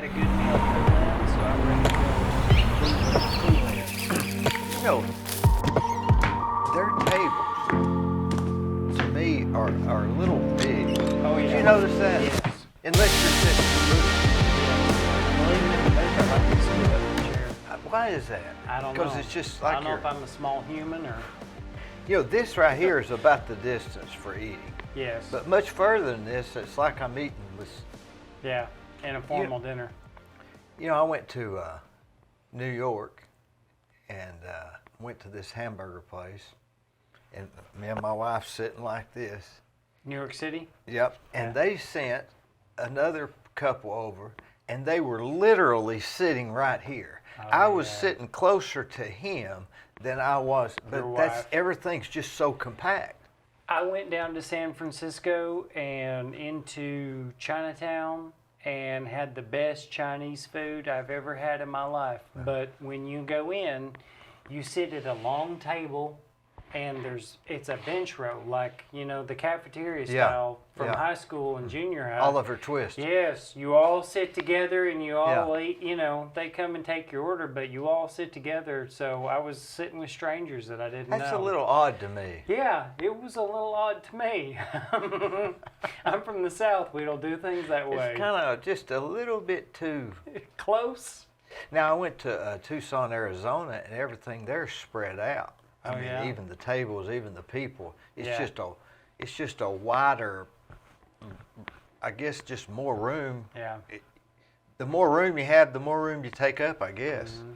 had a good meal for them, so I'm ready to go. You know, their tables, to me, are a little big. Oh, yeah. Did you notice that? Yes. Unless you're sitting Well, even if they are like this stood up chair. why is that? I don't know. Because it's just I like don't know if I'm a small human or... this right here is about the distance for eating. Yes. But much further than this, it's like I'm eating with. Yeah, in a formal dinner. I went to New York and went to this hamburger place, and me and my wife sitting like this. New York City? Yep. And Yeah. they sent another couple over, and they were literally sitting right here. Oh, I was yeah. sitting closer to him than I was, but Your that's wife. everything's just so compact. I went down to San Francisco and into Chinatown and had the best Chinese food I've ever had in my life. But when you go in, you sit at a long table and it's a bench row, like, the cafeteria style from high school and junior high. Oliver Twist. Yes, you all sit together and you all Yeah. eat, they come and take your order, but you all sit together. So I was sitting with strangers that I didn't know. That's a little odd to me. Yeah, it was a little odd to me. I'm from the South. We don't do things that way. It's kind of just a little bit too. Close. Now, I went to Tucson, Arizona, and everything there's spread out. I mean, yeah? even the tables, even the people. It's Yeah. just a wider, I guess, just more room. Yeah. The more room you have, the more room you take up, I guess. Mm-hmm.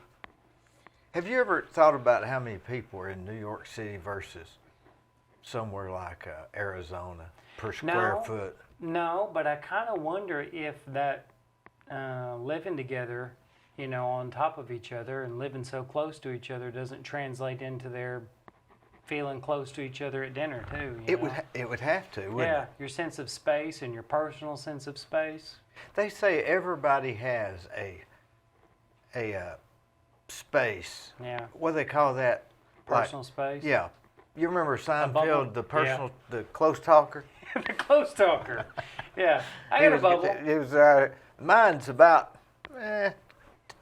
Have you ever thought about how many people are in New York City versus somewhere like Arizona per square foot? No, but I kind of wonder if that living together, on top of each other and living so close to each other doesn't translate into their feeling close to each other at dinner too. It would have to, wouldn't Yeah, it? your sense of space and your personal sense of space. They say everybody has a space. Yeah. What do they call that? Personal space. Yeah. You remember bubble? Seinfeld, the close talker? The close talker. Yeah, I got a bubble. It was mine's about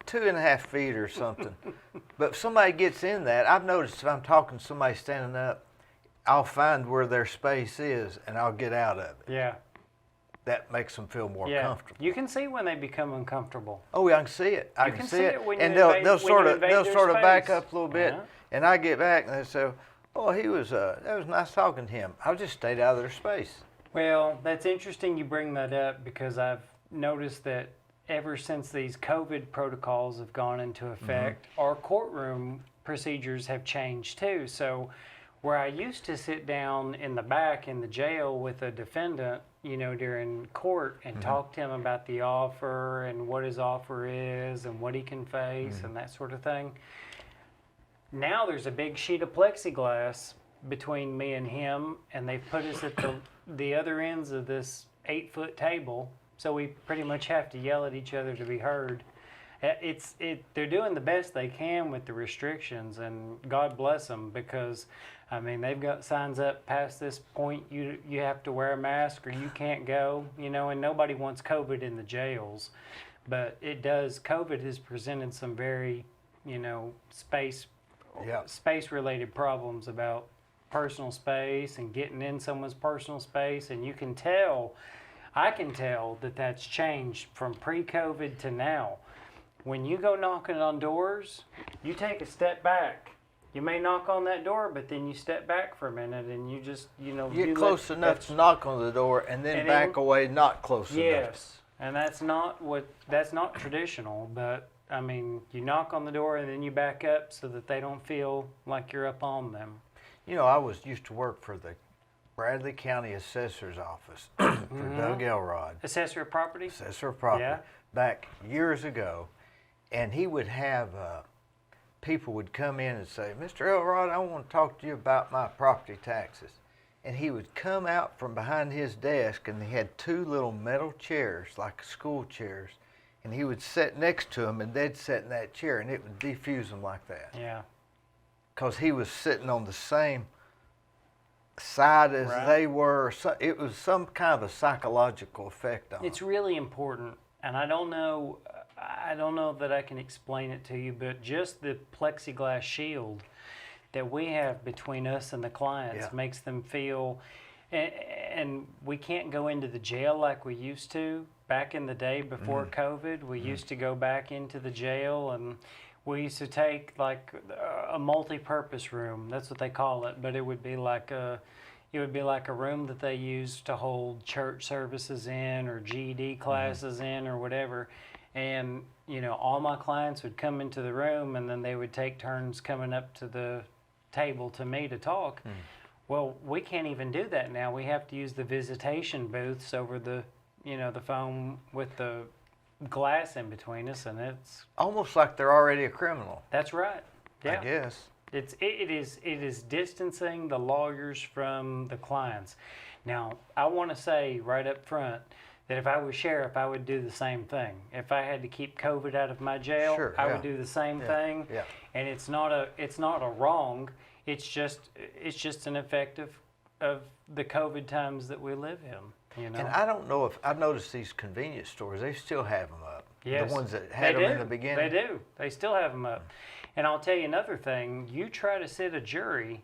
2.5 feet or something. But if somebody gets in that, I've noticed if I'm talking to somebody standing up, I'll find where their space is and I'll get out of it. Yeah. That makes them feel more Yeah. comfortable. You can see when they become uncomfortable. Oh, yeah, I can see it. I You can can see see it. it when you And invade- they'll when sort you of invade their back space. up a little bit, Yeah. and I get back and they say, "Oh, that was nice talking to him." I'll just stayed out of their space. Well, that's interesting you bring that up because I've noticed that ever since these COVID protocols have gone into effect, our courtroom procedures have changed too. So where I used to sit down in the back in the jail with a defendant, during court and talk to him about the offer and what his offer is and what he can face and that sort of thing. Now there's a big sheet of plexiglass between me and him, and they've put us at the other ends of this 8-foot table, so we pretty much have to yell at each other to be heard. They're doing the best they can with the restrictions, and God bless them, because they've got signs up past this point. You have to wear a mask or you can't go. And nobody wants COVID in the jails, but COVID has presented some very space-related problems about personal space and getting in someone's personal space, and I can tell that that's changed from pre-COVID to now. When you go knocking on doors, you take a step back. You may knock on that door, but then you step back for a minute and you just, Get close enough to knock on the door and then back away, not close enough. Yes, and that's not traditional, but you knock on the door and then you back up so that they don't feel like you're up on them. I used to work for the Bradley County Assessor's Office for Doug Elrod. Assessor of property? Assessor of property. Yeah. Back years ago. And he would have people would come in and say, "Mr. Elrod, I want to talk to you about my property taxes." And he would come out from behind his desk, and he had 2 little metal chairs, like school chairs. And he would sit next to them, and they'd sit in that chair, and it would defuse them like that. Yeah. Because he was sitting on the same side as they were. So it was some kind of a psychological effect on It's them. really important and I don't know that I can explain it to you, but just the plexiglass shield that we have between us and the clients Yeah. makes them feel, and we can't go into the jail like we used to back in the day before COVID. We used to go back into the jail, and we used to take like a multi-purpose room. That's what they call it, but it would be like a room that they used to hold church services in, or GED classes in, or whatever. And all my clients would come into the room, and then they would take turns coming up to the table to me to talk. Well, we can't even do that now. We have to use the visitation booths over the the phone with the glass in between us, and it's Almost like they're already a criminal. that's right. Yeah. I guess. It is distancing the lawyers from the clients. Now, I want to say right up front that if I was sheriff, I would do the same thing. If I had to keep COVID out of my jail, Sure, I yeah. would do the same Yeah, thing. yeah. And it's not a wrong. It's just an effect of the COVID times that we live in. And I don't know if I've noticed these convenience stores, they still have them up. Yes, The ones that had them in the beginning. They do. They still have them up. And I'll tell you another thing. You try to sit a jury.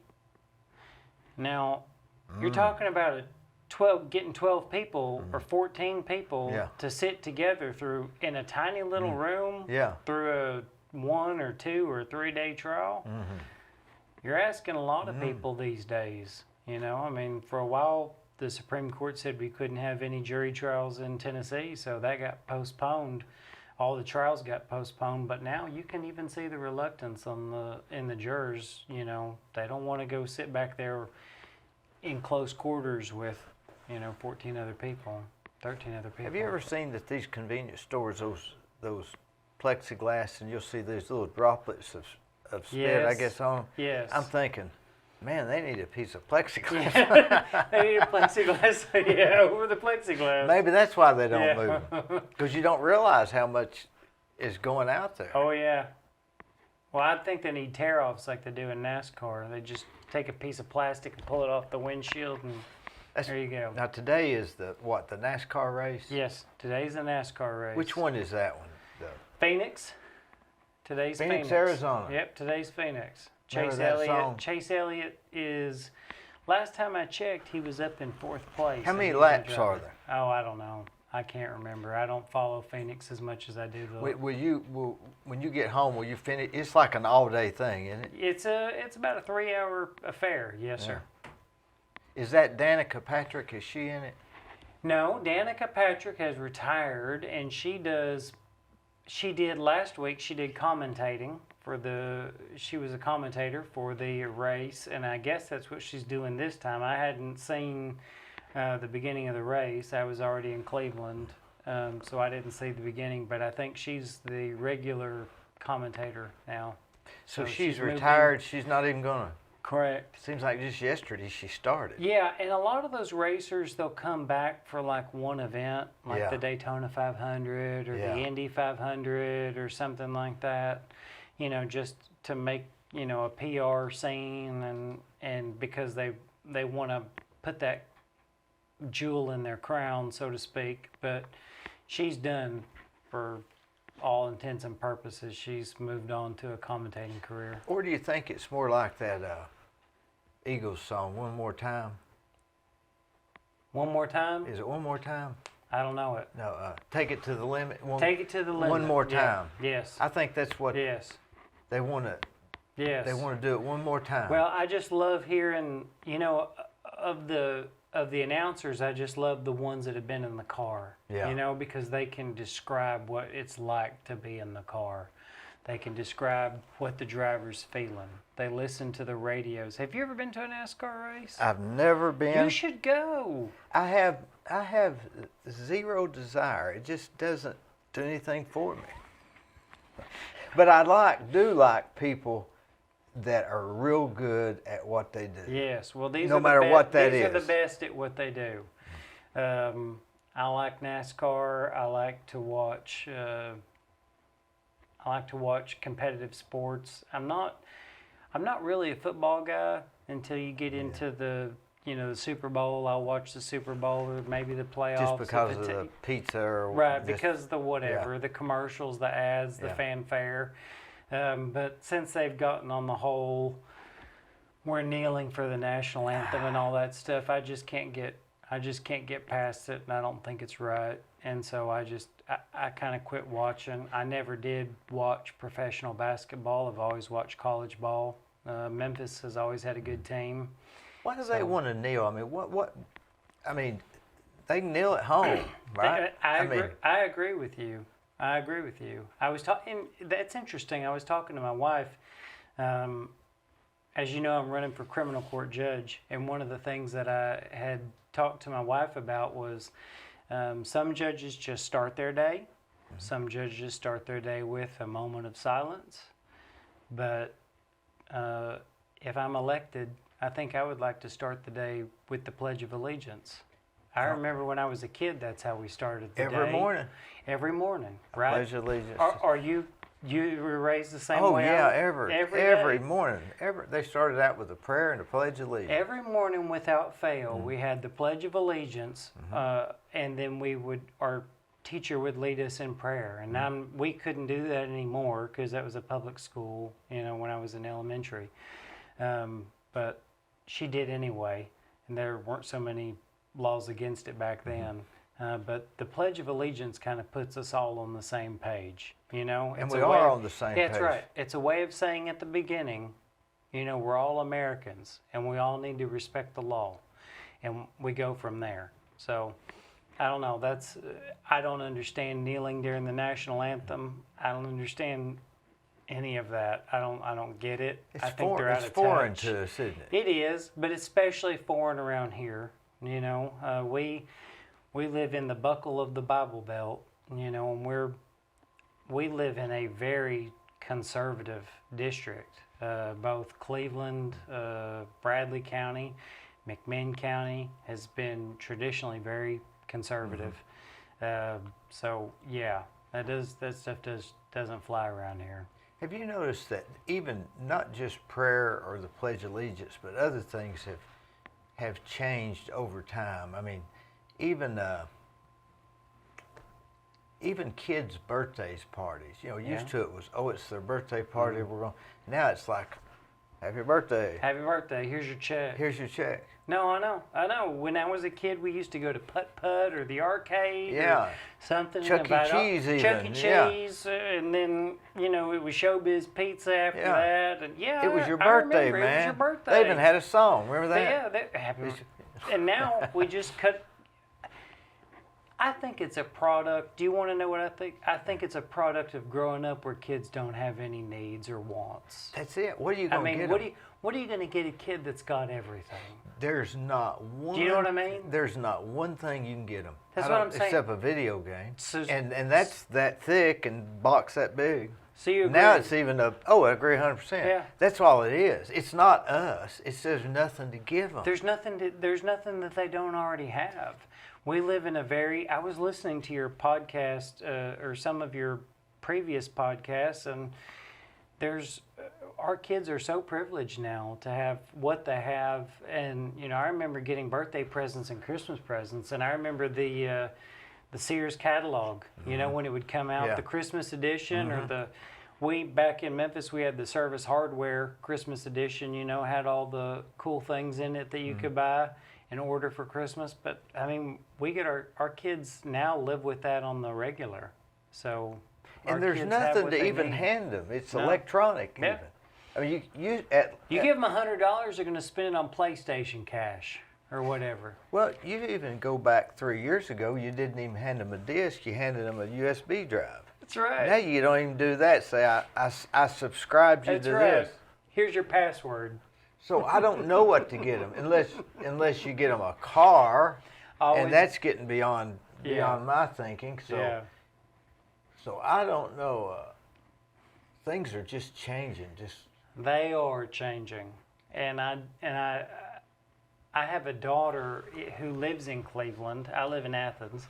Now, you're talking about getting 12 people or 14 people Yeah. to sit together in a tiny little room Yeah. through a 1 or 2 or 3 day trial. You're asking a lot of people these days. I mean, for a while, the Supreme Court said we couldn't have any jury trials in Tennessee, so that got postponed. All the trials got postponed, but now you can even see the reluctance in the jurors. They don't want to go sit back there in close quarters with 14 other people, 13 other people. Have you ever seen that these convenience stores, those plexiglass, and you'll see these little droplets of spit, I Yes. guess, on 'em? Yes. I'm thinking, man, they need a piece of plexiglass. They need a plexiglass. Yeah, over the plexiglass. Maybe that's why they don't Yeah. move. Because you don't realize how much is going out there. Oh yeah. Well, I think they need tear-offs like they do in NASCAR. They just take a piece of plastic and pull it off the windshield, and That's- there you go. Now today is the NASCAR race? Yes, today's the NASCAR race. Which one is that one? Phoenix. Today's Phoenix, Arizona. Yep, today's Phoenix. Remember Chase that Elliott. song? Chase Elliott is. Last time I checked, he was up in 4th place. How and many he's a laps driver. are there? Oh, I don't know. I can't remember. I don't follow Phoenix as much as I do the. When you get home, will you finish? It's like an all-day thing, isn't it? It's about a 3-hour affair. Yes, sir. Is that Danica Patrick? Is she in it? No, Danica Patrick has retired, and she did last week. She did commentating she was a commentator for the race, and I guess that's what she's doing this time. I hadn't seen the beginning of the race. I was already in Cleveland, so I didn't see the beginning, but I think she's the regular commentator now. So So she's she's moved retired. She's not even gonna. Correct. Seems like just yesterday she started. Yeah, and a lot of those racers, they'll come back for like one event, like Yeah. the Daytona 500 or Yeah. the Indy 500 or something like that, just to make, a PR scene, and because they want to put that jewel in their crown, so to speak. But she's done for all intents and purposes. She's moved on to a commentating career. Or do you think it's more like that Eagles song, "One More Time"? One more time? Is it "One More Time"? I don't know it. No, "Take It to the Limit." Take it to the limit. One more Yeah. time. Yes. I think that's what Yes. they want to. Yes. They want to do it one more time. Well, I just love hearing, of the announcers, I just love the ones that have been in the car. Yeah. Because they can describe what it's like to be in the car. They can describe what the driver's feeling. They listen to the radios. Have you ever been to a NASCAR race? I've never been. You should go. I have zero desire. It just doesn't do anything for me. But I do like people that are real good at what they do. Yes. Well, these No are the matter best, what that these are is. the best at what they do. I like NASCAR. I like to watch. I like to watch competitive sports. I'm not really a football guy until you get into the the Super Bowl. I'll watch the Super Bowl or maybe the playoffs. Just because of the pizza or right, just, because of the whatever, the commercials, the ads, the fanfare. But since they've gotten on the whole, we're kneeling for the national anthem and all that stuff, I just can't get past it, and I don't think it's right. And so I kind of quit watching. I never did watch professional basketball. I've always watched college ball. Memphis has always had a good team. Why do they want to kneel? I mean, what? I mean, they can kneel at home, right? I agree with you. I agree with you. I was talking. That's interesting. I was talking to my wife. As you know, I'm running for criminal court judge, and one of the things that I had talked to my wife about was some judges just start their day. Some judges start their day with a moment of silence. But if I'm elected, I think I would like to start the day with the Pledge of Allegiance. I remember when I was a kid, that's how we started the day. Every morning, right? Pledge of Allegiance. Are you were raised the same way? Oh yeah, every morning. They started out with a prayer and a Pledge of Allegiance. Every morning without fail, we had the Pledge of Allegiance, and then our teacher would lead us in prayer. And we couldn't do that anymore because that was a public school, when I was in elementary. But she did anyway, and there weren't so many laws against it back then. But the Pledge of Allegiance kind of puts us all on the same page, And we are on the same page. That's right. It's a way of saying at the beginning, we're all Americans, and we all need to respect the law. And we go from there. So, I don't know. I don't understand kneeling during the national anthem. I don't understand any of that. I don't get it. I think they're out of touch. It's foreign to us, isn't it? It is, but especially foreign around here. We live in the buckle of the Bible Belt, and we live in a very conservative district. Both Cleveland, Bradley County, McMinn County has been traditionally very conservative. So yeah, that stuff doesn't fly around here. Have you noticed that even not just prayer or the Pledge of Allegiance, but other things have changed over time? I mean, even kids' birthdays parties. Used to it was, it's their birthday party. We're going. Now it's like, happy birthday. Happy birthday. Here's your check. Here's your check. No, I know. When I was a kid, we used to go to Putt-Putt or the arcade or something. Chuck E. Cheese even. Chuck E. Cheese, and then, it was Showbiz Pizza after that. And it was your birthday, man. It was your birthday. They even had a song. Remember that? And now we just cut. I think it's a product. Do you want to know what I think? I think it's a product of growing up where kids don't have any needs or wants. That's it. What are you going to get them? What are you going to get a kid that's got everything? There's not one. Do you know what I mean? There's not one thing you can get them. That's what I'm saying. Except a video game. And that's that thick and box that big. So you agree? Now it's even I agree 100%. Yeah. That's all it is. It's not us. It's there's nothing to give them. There's nothing that they don't already have. We live in I was listening to your podcast or some of your previous podcasts, and our kids are so privileged now to have what they have. And, I remember getting birthday presents and Christmas presents, and I remember the Sears catalog, when it would come out, the Christmas edition or back in Memphis, we had the Service Hardware Christmas edition, had all the cool things in it that you could buy and order for Christmas. But we get our kids now live with that on the regular. So and there's nothing to even hand them. It's electronic even. I mean, you give them $100, they're going to spend it on PlayStation cash or whatever. Well, you even go back 3 years ago, you didn't even hand them a disc, you handed them a USB drive. That's right. Now you don't even do that. Say, I subscribed you to this. Here's your password. So I don't know what to get them unless you get them a car, and that's getting beyond my thinking. So I don't know. Things are just changing. They are changing, and I have a daughter who lives in Cleveland. I live in Athens.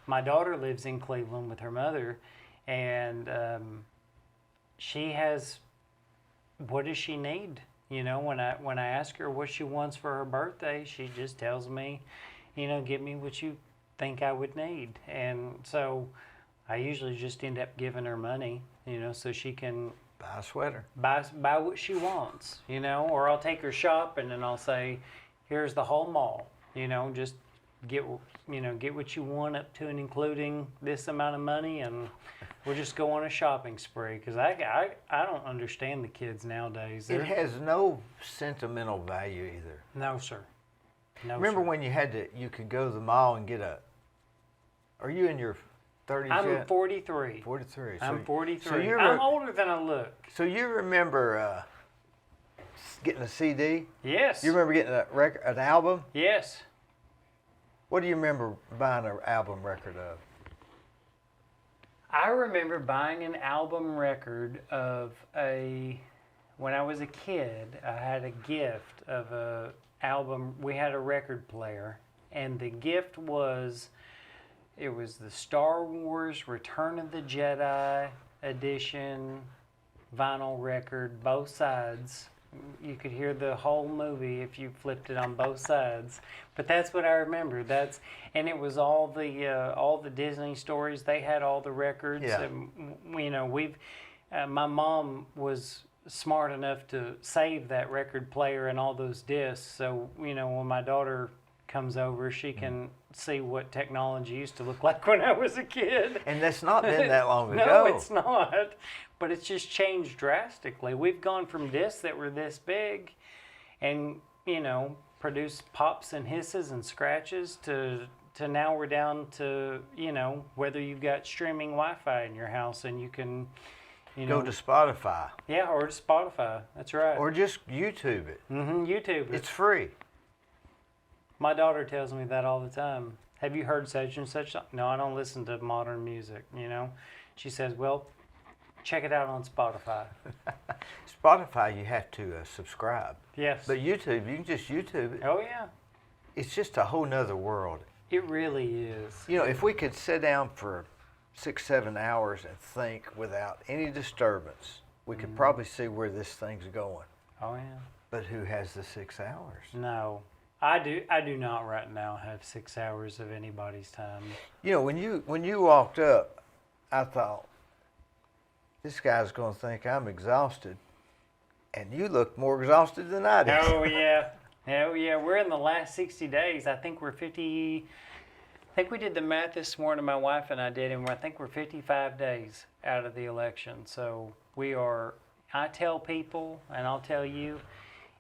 My daughter lives in Cleveland with her mother, and she has. What does she need? When I ask her what she wants for her birthday, she just tells me, get me what you think I would need. And so I usually just end up giving her money, so she can Buy a sweater. buy what she wants, or I'll take her shopping and I'll say, here's the whole mall, just get what you want up to and including this amount of money, and we'll just go on a shopping spree, because I don't understand the kids nowadays. It has no sentimental value either. No, sir. No, Remember sir. when you could go to the mall and get are you in your 30s I'm yet? 43. 43. I'm 43. So I'm older than I look. So you remember getting a CD? Yes. You remember getting an album? Yes. What do you remember buying an album record of? I remember buying an album record of when I was a kid, I had a gift of a album. We had a record player, and the gift was, it was the Star Wars Return of the Jedi edition vinyl record, both sides. You could hear the whole movie if you flipped it on both sides. But that's what I remember. And it was all the Disney stories. They had all the records. Yeah. And, my mom was smart enough to save that record player and all those discs. So, when my daughter comes over, she can see what technology used to look like when I was a kid. And that's not been that long ago. No, it's not. But it's just changed drastically. We've gone from discs that were this big and, produce pops and hisses and scratches to now we're down to, whether you've got streaming Wi-Fi in your house and you can, Go to Spotify. Yeah, or to Spotify. That's right. Or just YouTube it. YouTube it. It's free. My daughter tells me that all the time. Have you heard such and such? No, I don't listen to modern music, She says, well, check it out on Spotify. Spotify, you have to subscribe. Yes. But YouTube, you can just YouTube it. Oh, yeah. It's just a whole nother world. It really is. If we could sit down for 6-7 hours and think without any disturbance, we could probably see where this thing's going. Oh, yeah. But who has the 6 hours? No. I do not right now have 6 hours of anybody's time. When you walked up, I thought, this guy's going to think I'm exhausted. And you look more exhausted than I did. Oh, yeah. Oh, yeah. We're in the last 60 days. I think we're 50. I think we did the math this morning, my wife and I did, and I think we're 55 days out of the election. So I tell people, and I'll tell you,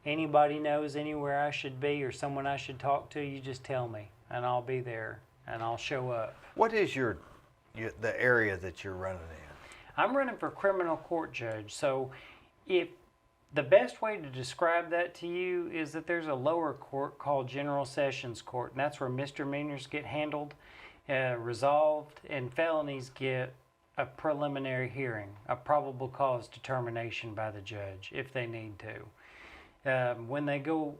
anybody knows anywhere I should be or someone I should talk to, you just tell me, and I'll be there, and I'll show up. What is the area that you're running in? I'm running for criminal court judge. So if the best way to describe that to you is that there's a lower court called General Sessions Court, and that's where misdemeanors get handled, resolved, and felonies get a preliminary hearing, a probable cause determination by the judge if they need to. When they go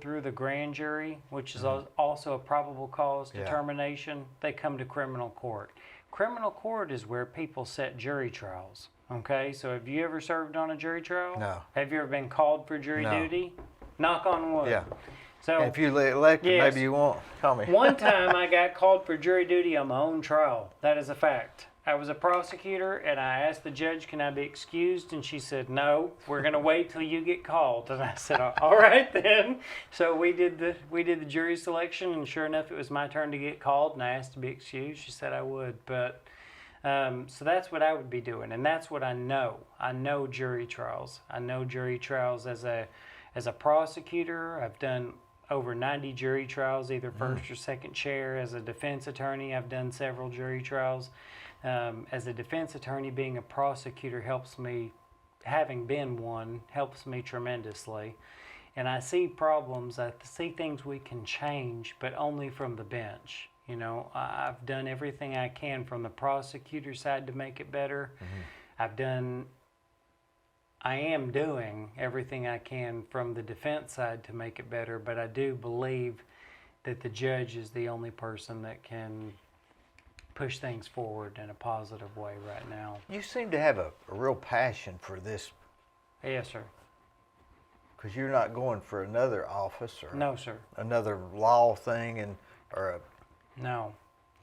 through the grand jury, which is also a probable cause determination, they come to criminal court. Criminal court is where people set jury trials. Okay, so have you ever served on a jury trial? No. Have you ever been called for jury duty? Knock on wood. Yeah. So If you elected, yes. maybe you won't. Call me. One time I got called for jury duty on my own trial. That is a fact. I was a prosecutor, and I asked the judge, can I be excused? And she said, no, we're going to wait till you get called. And I said, all right then. So we did the jury selection, and sure enough, it was my turn to get called, and I asked to be excused. She said I would. But so that's what I would be doing, and that's what I know. I know jury trials. I know jury trials as a prosecutor. I've done over 90 jury trials, either first or second chair. As a defense attorney, I've done several jury trials. As a defense attorney, being a prosecutor helps me, having been one, helps me tremendously. And I see problems, I see things we can change, but only from the bench. I've done everything I can from the prosecutor side to make it better. I am doing everything I can from the defense side to make it better, but I do believe that the judge is the only person that can push things forward in a positive way right now. You seem to have a real passion for this. Yes, sir. Because you're not going for another office or No, sir. another law thing No.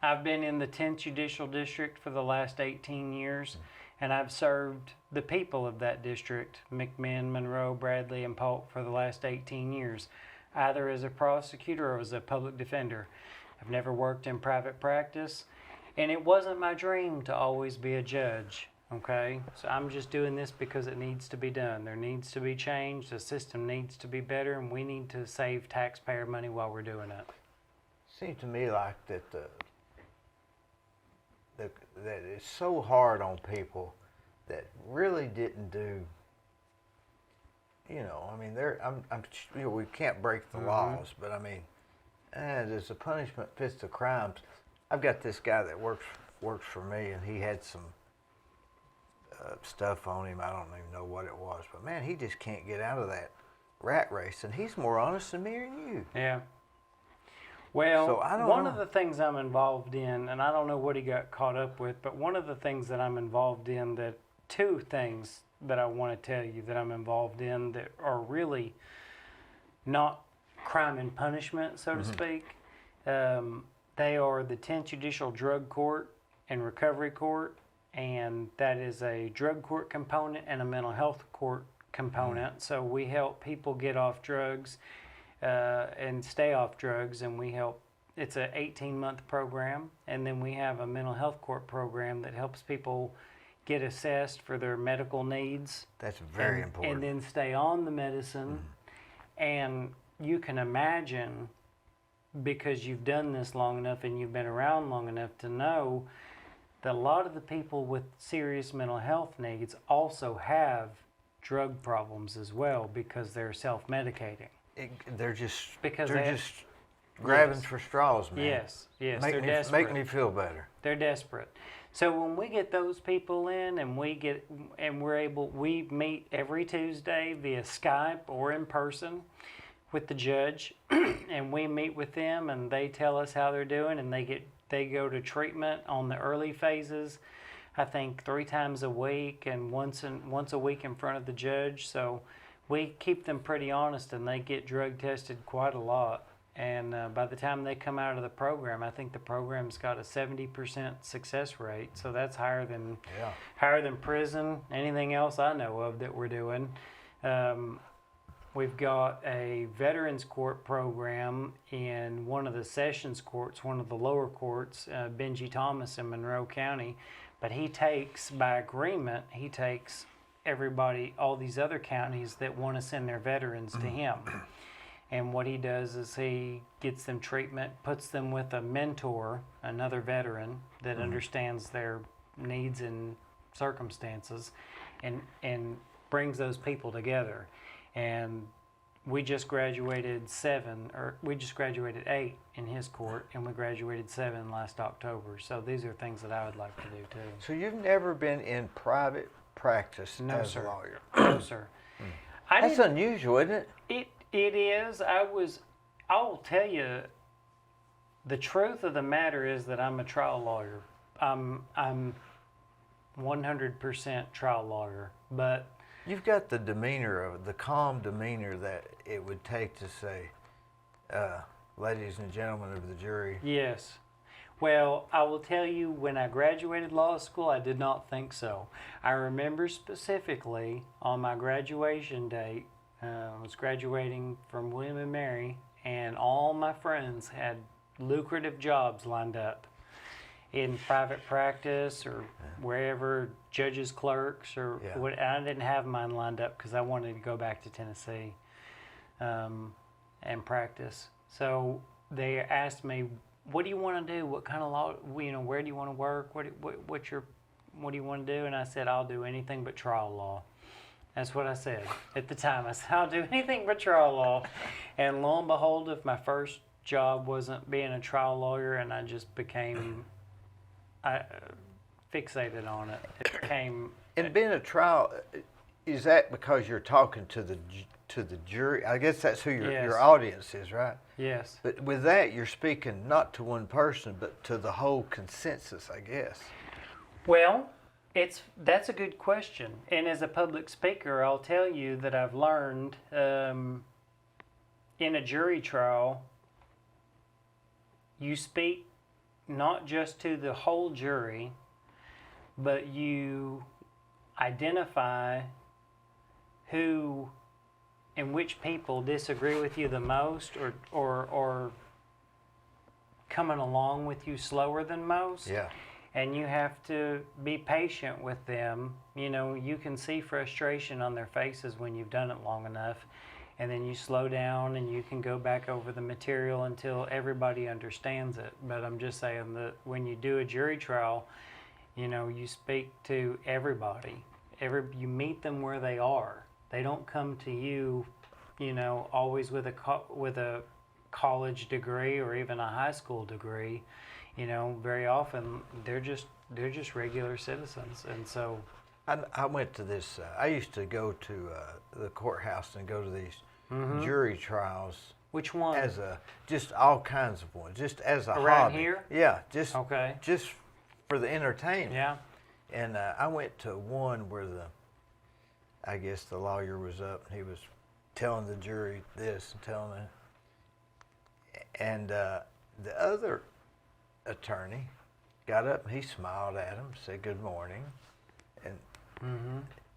I've been in the 10th Judicial District for the last 18 years, and I've served the people of that district, McMinn, Monroe, Bradley, and Polk, for the last 18 years, either as a prosecutor or as a public defender. I've never worked in private practice, and it wasn't my dream to always be a judge, okay? So I'm just doing this because it needs to be done. There needs to be change, the system needs to be better, and we need to save taxpayer money while we're doing it. seems to me like that that it's so hard on people that really didn't do. You know, I mean, we can't break the laws, but I mean, does the punishment fits the crimes? I've got this guy that works for me, and he had some stuff on him. I don't even know what it was, but man, he just can't get out of that rat race, and he's more honest than me and you. Yeah. Well, So I don't one know. of the things I'm involved in, and I don't know what he got caught up with, but one of the things that I'm involved in, that two things that I want to tell you that I'm involved in that are really not crime and punishment, so to speak. They are the 10th Judicial Drug Court and Recovery Court, and that is a drug court component and a mental health court component. So we help people get off drugs and stay off drugs, and we help. It's an 18-month program, and then we have a mental health court program that helps people get assessed for their medical needs. That's very important. And then stay on the medicine. And you can imagine, because you've done this long enough and you've been around long enough to know that a lot of the people with serious mental health needs also have drug problems as well, because they're self-medicating. They're just Because they're they have- just grabbing Yes. for straws, man. Yes, Make they're desperate. me feel better. They're desperate. So when we get those people in, and we meet every Tuesday via Skype or in person with the judge, and we meet with them, and they tell us how they're doing, and they go to treatment on the early phases, I think 3 times a week, and once a week in front of the judge. So we keep them pretty honest, and they get drug tested quite a lot. And by the time they come out of the program, I think the program's got a 70% success rate. So that's higher than prison, anything else I know of that we're doing. We've got a veterans court program in one of the sessions courts, one of the lower courts, Benji Thomas in Monroe County. But he takes, by agreement, everybody, all these other counties that want to send their veterans to him. And what he does is he gets them treatment, puts them with a mentor, another veteran that understands their needs and circumstances, and brings those people together. And we just graduated 8 in his court, and we graduated 7 last October. So these are things that I would like to do too. So you've never been in private practice No, as sir. a lawyer? No, sir. That's unusual, isn't it? It is. I'll tell you, the truth of the matter is that I'm a trial lawyer. I'm 100% trial lawyer, but You've got the calm demeanor that it would take to say, ladies and gentlemen of the jury. yes. Well, I will tell you, when I graduated law school, I did not think so. I remember specifically on my graduation date, I was graduating from William & Mary, and all my friends had lucrative jobs lined up in private practice or wherever, judges, clerks, or what. I didn't have mine lined up because I wanted to go back to Tennessee and practice. So they asked me, "What do you want to do? What kind of law? Where do you want to work? What do you want to do?" And I said, "I'll do anything but trial law." That's what I said at the time. I said, "I'll do anything but trial law." And lo and behold, if my first job wasn't being a trial lawyer, and I just became fixated on it. It became. And being a trial, is that because you're talking to the jury? I guess that's who your audience is, right? Yes. But with that, you're speaking not to one person, but to the whole consensus, I guess. Well, That's a good question. And as a public speaker, I'll tell you that I've learned in a jury trial, you speak not just to the whole jury, but you identify who and which people disagree with you the most, or coming along with you slower than most. Yeah. And you have to be patient with them. You know, you can see frustration on their faces when you've done it long enough. And then you slow down and you can go back over the material until everybody understands it. But I'm just saying that when you do a jury trial, you know, you speak to everybody. You meet them where they are. They don't come to you, you know, always with a college degree or even a high school degree. You know, very often they're just regular citizens, and so. I went to this. I used to go to the courthouse and go to these jury trials. Which one? As just all kinds of ones, just as a around hobby. Here. Yeah, just for the entertainment. Yeah. And I went to one where I guess the lawyer was up and he was telling the jury this and telling it, and the other attorney got up and he smiled at him, said good morning, and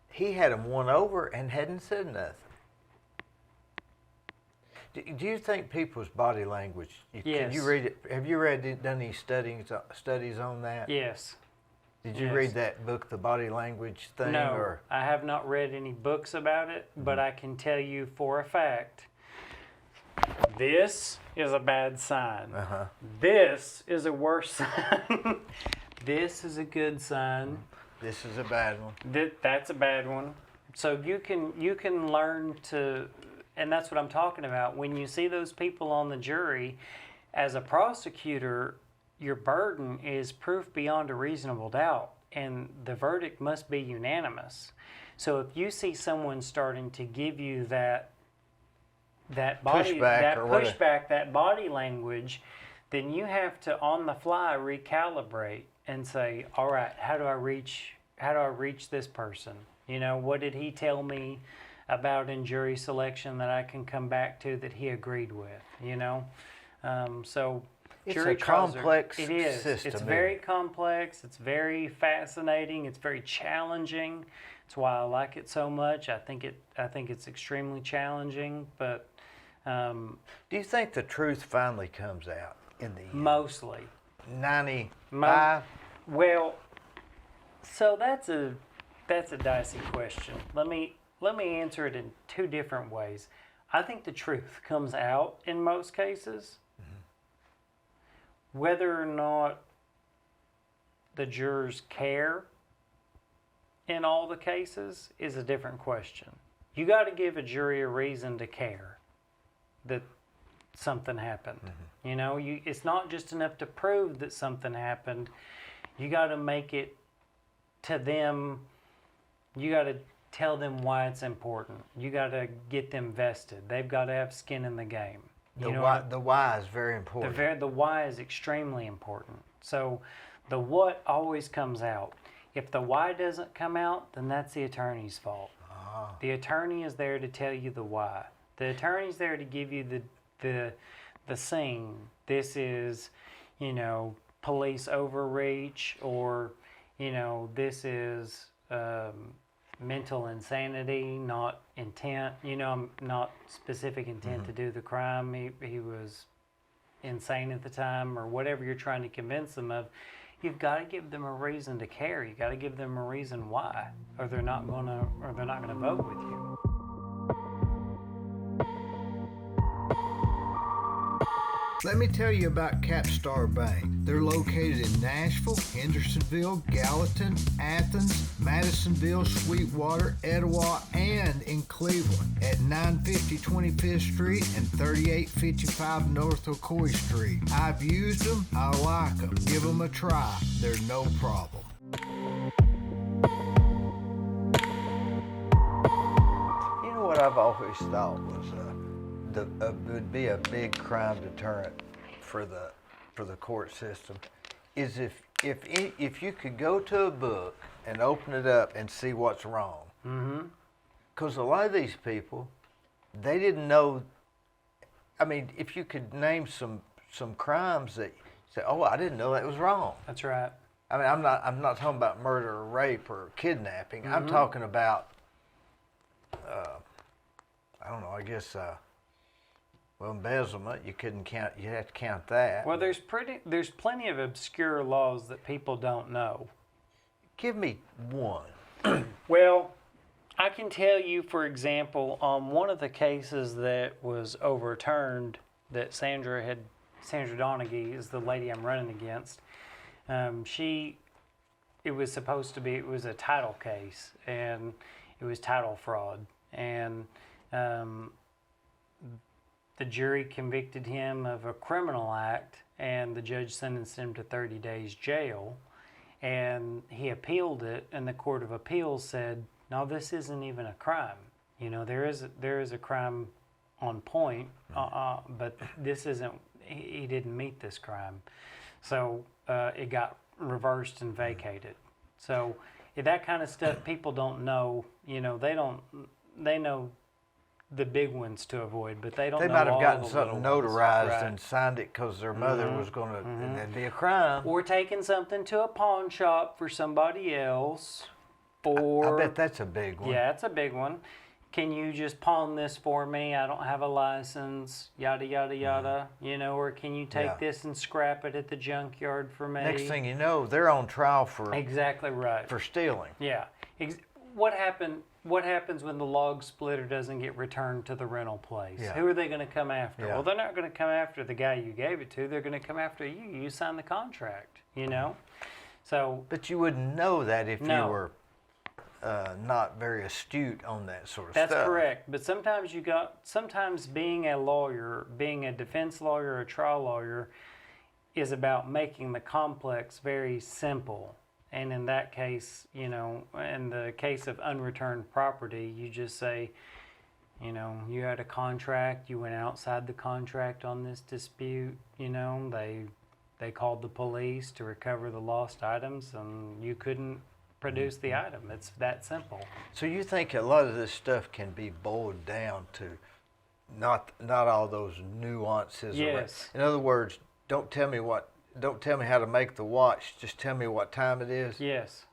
he had him won over and hadn't said nothing. Do you think people's body language? Yes. Can you read it? Have you done any studies on that? Yes. Did you read that book, The Body Language Thing? No, or? I have not read any books about it, but I can tell you for a fact, this is a bad sign. This is a worse sign. This is a good sign. This is a bad one. That's a bad one. So you can learn to, and that's what I'm talking about. When you see those people on the jury, as a prosecutor, your burden is proof beyond a reasonable doubt, and the verdict must be unanimous. So if you see someone starting to give you that pushback, that body language, then you have to on the fly recalibrate and say, all right, how do I reach this person? You know, what did he tell me about in jury selection that I can come back to that he agreed with? You know, so it's jury a complex it is. system. It's very complex. It's very fascinating. It's very challenging. That's why I like it so much. I think it's extremely challenging, but. Do you think the truth finally comes out in the end? Mostly. 95? Well, so that's a dicey question. Let me answer it in two different ways. I think the truth comes out in most cases. Whether or not the jurors care in all the cases is a different question. You got to give a jury a reason to care that something happened. You know, it's not just enough to prove that something happened. You got to make it to them. You got to tell them why it's important. You got to get them vested. They've got to have skin in the game. The why is very important. The why is extremely important. So the what always comes out. If the why doesn't come out, then that's the attorney's fault. The attorney is there to tell you the why. The attorney's there to give you the scene. This is, you know, police overreach, or, you know, this is mental insanity, not intent. You know, not specific intent to do the crime. He was insane at the time, or whatever you're trying to convince them of. You've got to give them a reason to care. You got to give them a reason why, or they're not gonna vote with you. Let me tell you about Capstar Bank. They're located in Nashville, Hendersonville, Gallatin, Athens, Madisonville, Sweetwater, Etowah, and in Cleveland at 950 25th Street and 3855 North Ocoee Street. I've used them. I like them. Give them a try. They're no problem. You know what I've always thought was would be a big crime deterrent for the court system is if you could go to a book and open it up and see what's wrong. Mm-hmm. Because a lot of these people, they didn't know. I mean, if you could name some crimes that you say, oh, I didn't know that was wrong. That's right. I mean, I'm not talking about murder or rape or kidnapping. Mm-hmm. I'm talking about, I don't know. I guess, well, embezzlement. You couldn't count. You have to count that. Well, there's plenty of obscure laws that people don't know. Give me one. Well, I can tell you, for example, on one of the cases that was overturned, that Sandra Donaghy is the lady I'm running against. It was a title case, and it was title fraud, and the jury convicted him of a criminal act, and the judge sentenced him to 30 days jail, and he appealed it, and the Court of Appeals said, no, this isn't even a crime. You know, there is a crime on point, but this isn't. He didn't meet this crime, so it got reversed and vacated. So that kind of stuff people don't know. You know, they know the big ones to avoid, but they don't. They know might have all gotten the something little ones. notarized Right. and signed it because their mother was going to, and that'd be a crime. Or taking something to a pawn shop for somebody else. Or I bet that's a big one. yeah, it's a big one. Can you just pawn this for me? I don't have a license. Yada yada yada. You know, or can you take Yeah. this and scrap it at the junkyard for me? Next thing you know, they're on trial for Exactly right. stealing. Yeah. What happens when the log splitter doesn't get returned to the rental place? Yeah. Who are they going to come after? Yeah. Well, they're not going to come after the guy you gave it to. They're going to come after you. You signed the contract, you know? So, But you wouldn't know that if No. you were not very astute on that sort of that's stuff. correct. But sometimes being a lawyer, being a defense lawyer, a trial lawyer, is about making the complex very simple. And in that case, you know, in the case of unreturned property, you just say, you know, you had a contract, you went outside the contract on this dispute, you know, they called the police to recover the lost items, and you couldn't produce the item. It's that simple. So you think a lot of this stuff can be boiled down to not all those nuances? Yes. In other words, don't tell me how to make the watch. Just tell me what time it is. Yes,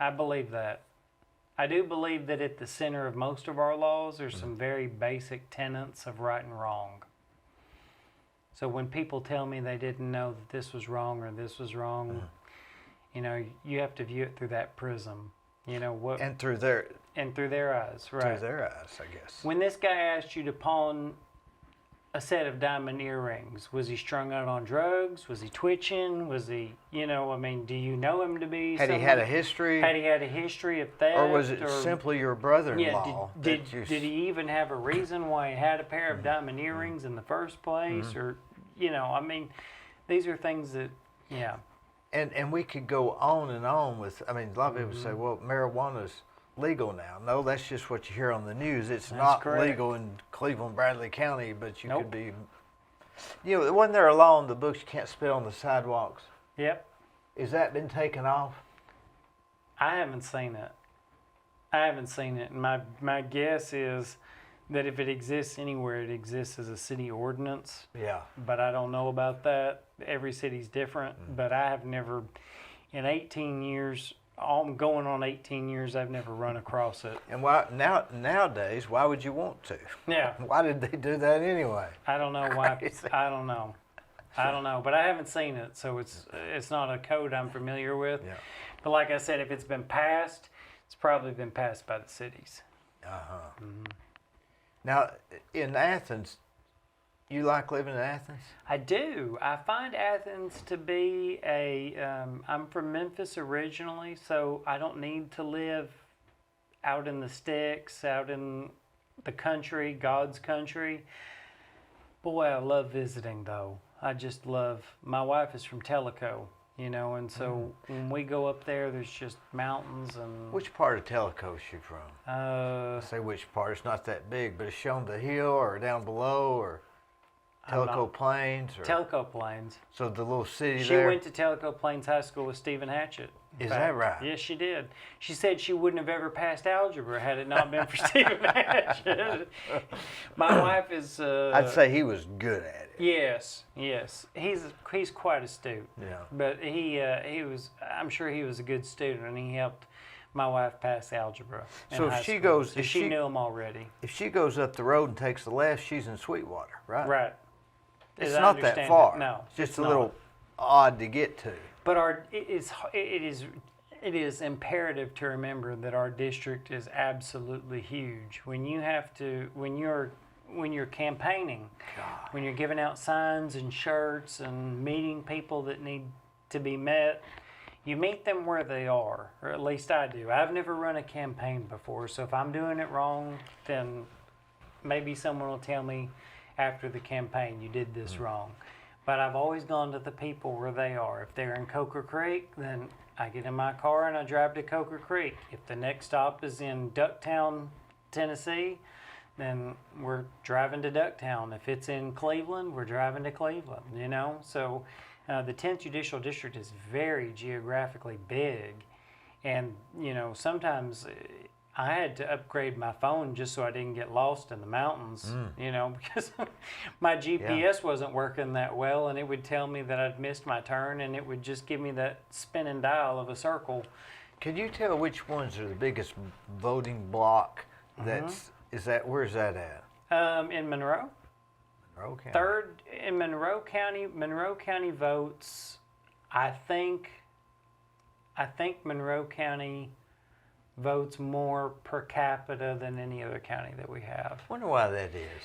I believe that. I do believe that at the center of most of our laws are some very basic tenets of right and wrong. So when people tell me they didn't know that this was wrong or this was wrong, you know, you have to view it through that prism. You know what? And through their eyes, right? through their eyes, I guess. When this guy asked you to pawn a set of diamond earrings, was he strung out on drugs? Was he twitching? Was he, you know, I mean, do you know him to be Had he someone- had a history? Had he had a history of theft? Or was it simply your brother-in-law? Yeah, did he even have a reason why he had a pair of diamond earrings in the first place? Or, you know, I mean, these are things that, yeah. And we could go on and on with, I mean, a lot of people say, well, marijuana's legal now. No, that's just what you hear on the news. It's not correct. legal in Cleveland, Bradley County, but you Nope. could be, you know, wasn't there a law in the books you can't spit on the sidewalks? Yep. Has that been taken off? I haven't seen it. And my guess is that if it exists anywhere, it exists as a city ordinance. Yeah. But I don't know about that. Every city's different. But I have never, in 18 years, I'm going on 18 years, I've never run across it. And nowadays, why would you want to? Yeah. Why did they do that anyway? I don't know why. Crazy. I don't know. But I haven't seen it, so it's not a code I'm familiar with. Yeah. But like I said, if it's been passed, it's probably been passed by the cities. Now, in Athens, you like living in Athens? I do. I find Athens to be I'm from Memphis originally, so I don't need to live out in the sticks, out in the country, God's country. Boy, I love visiting though. I just love, my wife is from Tellico, you know, and so when we go up there, there's just mountains and... Which part of Tellico is she from? I say which part, it's not that big, but it's on the hill or down below or Tellico Plains? Or, Tellico Plains. so the little city She there? went to Tellico Plains High School with Stephen Hatchett. In Is fact. that right? Yes, she did. She said she wouldn't have ever passed algebra had it not been for Stephen Hatch. My wife is. I'd say he was good at it. Yes. He's quite astute. Yeah. But he was. I'm sure he was a good student, and he helped my wife pass algebra. In So high if she school. goes, so if she she knew him already. if she goes up the road and takes the left, she's in Sweetwater, right? Right. It's As I not that understand far. it, no, It's just it's a not. little odd to get to. But it is imperative to remember that our district is absolutely huge. When you're campaigning, when you're giving out signs and shirts and meeting people that need to be met, you meet them where they are, or at least I do. I've never run a campaign before, so if I'm doing it wrong, then maybe someone will tell me after the campaign, you did this wrong. But I've always gone to the people where they are. If they're in Coker Creek, then I get in my car and I drive to Coker Creek. If the next stop is in Ducktown, Tennessee, then we're driving to Ducktown. If it's in Cleveland, we're driving to Cleveland, you know? So the 10th Judicial District is very geographically big. And, you know, sometimes I had to upgrade my phone just so I didn't get lost in the mountains, you know, because my GPS wasn't working that well, and it would tell me that I'd missed my turn, and it would just give me that spinning dial of a circle. Can you tell which ones are the biggest voting block? Where's that at? In Monroe. Monroe County. Third in Monroe County. Monroe County votes. I think Monroe County votes more per capita than any other county that we have. Wonder why that is.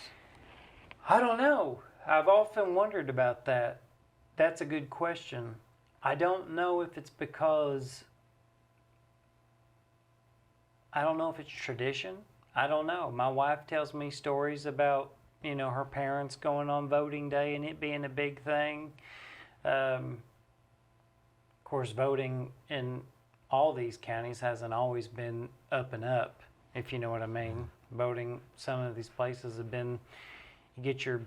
I don't know. I've often wondered about that. That's a good question. I don't know if it's because I don't know if it's tradition. I don't know. My wife tells me stories about, you know, her parents going on voting day and it being a big thing. Of course, voting in all these counties hasn't always been up and up, if you know what I mean. Voting, some of these places have been, you get your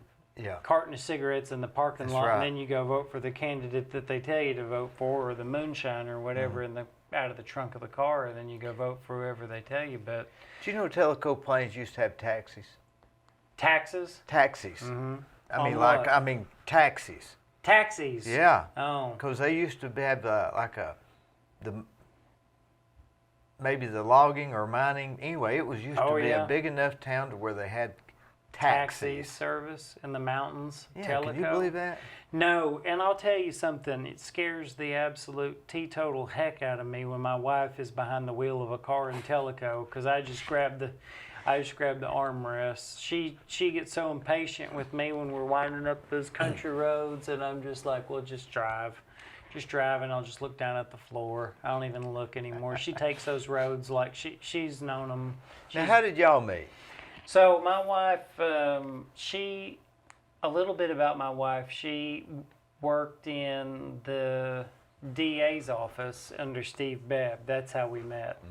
carton of cigarettes in the parking lot, and then you go vote for the candidate that they tell you to vote for, or the moonshine or whatever out of the trunk of the car, and then you go vote for whoever they tell you. But do you know Tellico Plains used to have taxis? Taxes? Taxis. Mm-hmm. I mean taxis. Taxis? Yeah. Oh. Because they used to have maybe the logging or mining. Anyway, it was used to be a big enough town to where they had taxi service in the mountains. Yeah, Tellico. can you believe that? No, and I'll tell you something. It scares the absolute teetotal heck out of me when my wife is behind the wheel of a car in Tellico, because I just grab the armrest. She gets so impatient with me when we're winding up those country roads, and I'm just like, well, just drive. Just drive, and I'll just look down at the floor. I don't even look anymore. She takes those roads like she's known them. Now, how did y'all meet? So my wife, a little bit about my wife. She worked in the DA's office under Steve Bebb. That's how we met.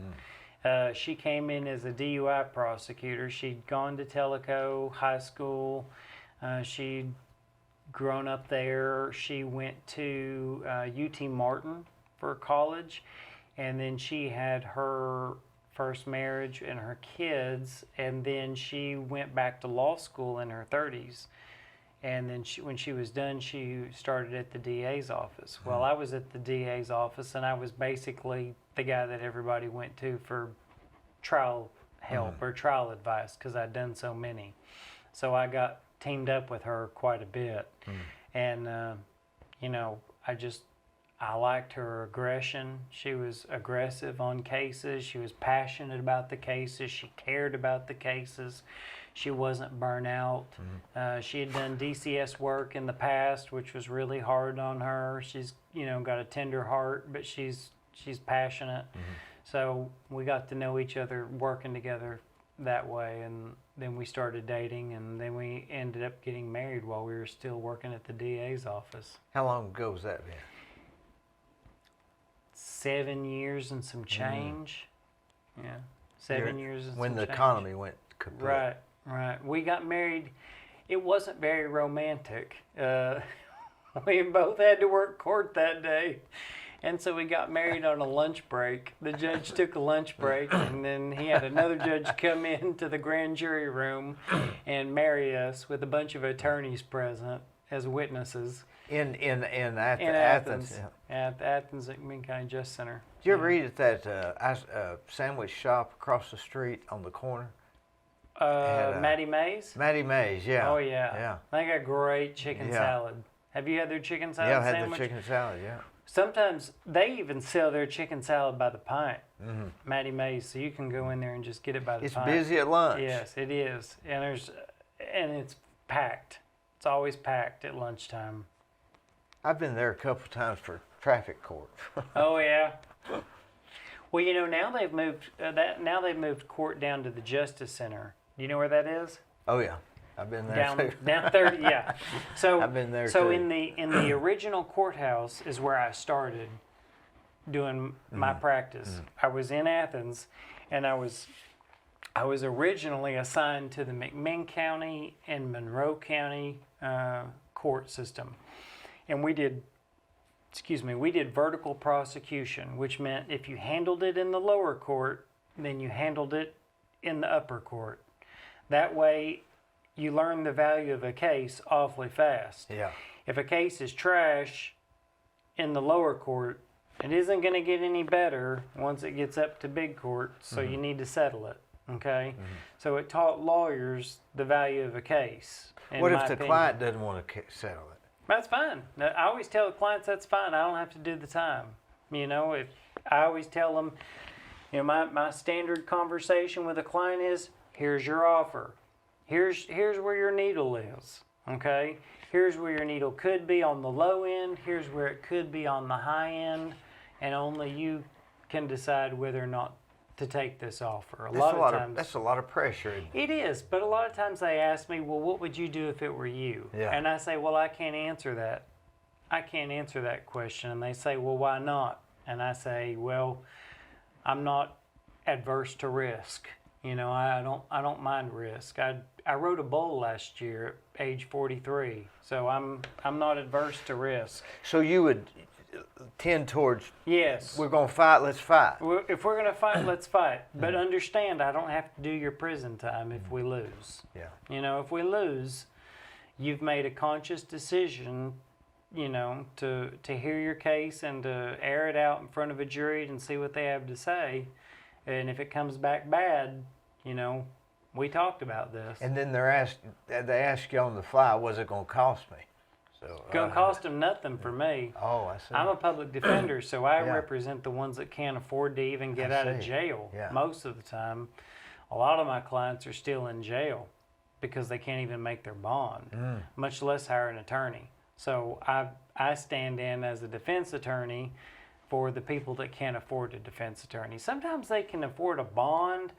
She came in as a DUI prosecutor. She'd gone to Tellico High School. She'd grown up there. She went to UT Martin for college, and then she had her first marriage and her kids, and then she went back to law school in her 30s. And then when she was done, she started at the DA's office. Well, I was at the DA's office, and I was basically the guy that everybody went to for trial help or trial advice, because I'd done so many. So I got teamed up with her quite a bit. And, you know, I liked her aggression. She was aggressive on cases. She was passionate about the cases. She cared about the cases. She wasn't burnt out. She had done DCS work in the past, which was really hard on her. She's, you know, got a tender heart, but she's passionate. So we got to know each other working together that way, and then we started dating, and then we ended up getting married while we were still working at the DA's office. How long ago was that then? 7 years and some change. Yeah, 7 years and some change. When the economy went kaput. Right. We got married. It wasn't very romantic. We both had to work court that day, And so we got married on a lunch break. The judge took a lunch break, and then he had another judge come into the grand jury room and marry us with a bunch of attorneys present as witnesses. In Athens. Athens. Yeah. At the Athens McMinn County Justice Center. Did you ever eat at that sandwich shop across the street on the corner? Mattie Mae's? Mattie Mae's, yeah. Oh, yeah. Yeah. They got great chicken Yeah. salad. Have you had their chicken salad Yeah, I had sandwich? the chicken salad, yeah. Sometimes they even sell their chicken salad by the pint, Mattie Mae's, so you can go in there and just get it by the It's pint. busy at lunch. Yes, it is, and it's packed. It's always packed at lunchtime. I've been there a couple times for traffic court. Oh yeah. Well, you know, now they've moved court down to the Justice Center. Do you know where that is? Oh yeah, I've been there too. Down 30, yeah. So I've been there so too. in the original courthouse is where I started doing my practice. I was in Athens, and I was originally assigned to the McMinn County and Monroe County court system, and we did vertical prosecution, which meant if you handled it in the lower court, then you handled it in the upper court. That way, you learn the value of a case awfully fast. Yeah. If a case is trash in the lower court, it isn't going to get any better once it gets up to big court, so you need to settle it, okay? So it taught lawyers the value of a case. What if the client doesn't want to settle it? That's fine. I always tell the clients that's fine. I don't have to do the time. You know, if I always tell them, you know, my standard conversation with a client is, here's your offer. Here's where your needle is, okay? Here's where your needle could be on the low end. Here's where it could be on the high end. And only you can decide whether or not to take this offer. That's a lot of pressure. It is, but a lot of times they ask me, well, what would you do if it were you? Yeah. And I say, well, I can't answer that. I can't answer that question. And they say, well, why not? And I say, well, I'm not adverse to risk. You know, I don't mind risk. I rode a bull last year at age 43, so I'm not adverse to risk. So you would tend towards, yes, we're going to fight, let's fight. If we're going to fight, let's fight. But understand, I don't have to do your prison time if we lose. Yeah. You know, if we lose, you've made a conscious decision, you know, to hear your case and to air it out in front of a jury and see what they have to say. And if it comes back bad, you know, we talked about this. And then they ask you on the fly, what's it going to cost me? So It's going to cost them nothing for me. Oh, I see. I'm a public defender, so I Yeah. represent the ones that can't afford to even get I out of see. jail. Yeah. Most of the time, a lot of my clients are still in jail because they can't even make their bond, much less hire an attorney. So I stand in as a defense attorney for the people that can't afford a defense attorney. Sometimes they can afford a bond,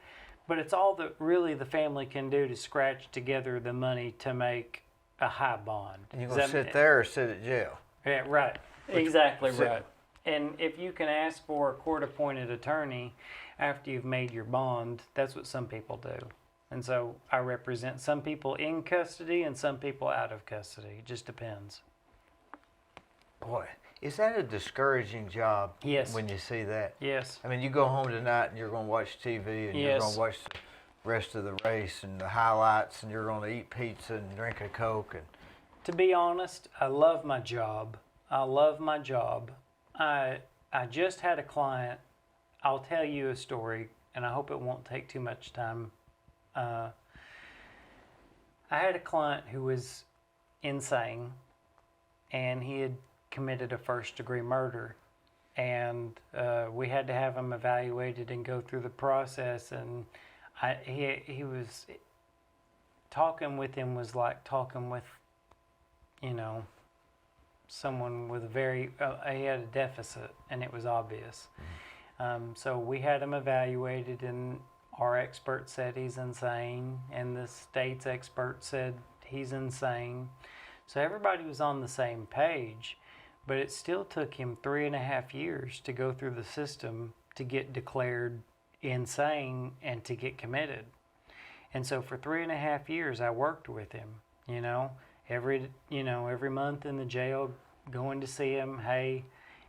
but it's all that really the family can do to scratch together the money to make a high bond. And you're going to sit there or sit at jail? Yeah, right. Exactly sit- right. And if you can ask for a court-appointed attorney after you've made your bond, that's what some people do. And so I represent some people in custody and some people out of custody. It just depends. Boy, is that a discouraging job? Yes. When you see that? Yes. I mean, you go home tonight and you're going to watch TV and you're Yes. going to watch the rest of the race and the highlights and you're going to eat pizza and drink a Coke. And To be honest, I love my job. I love my job. I just had a client. I'll tell you a story, and I hope it won't take too much time. I had a client who was insane, and he had committed a first-degree murder. And we had to have him evaluated and go through the process. And he was talking with him was like talking with, you know, someone with a very he had a deficit, and it was obvious. So we had him evaluated, and our expert said he's insane, and the state's expert said he's insane. So everybody was on the same page, but it still took him 3.5 years to go through the system to get declared insane and to get committed. And so for 3.5 years, I worked with him, every month in the jail, going to see him, hey,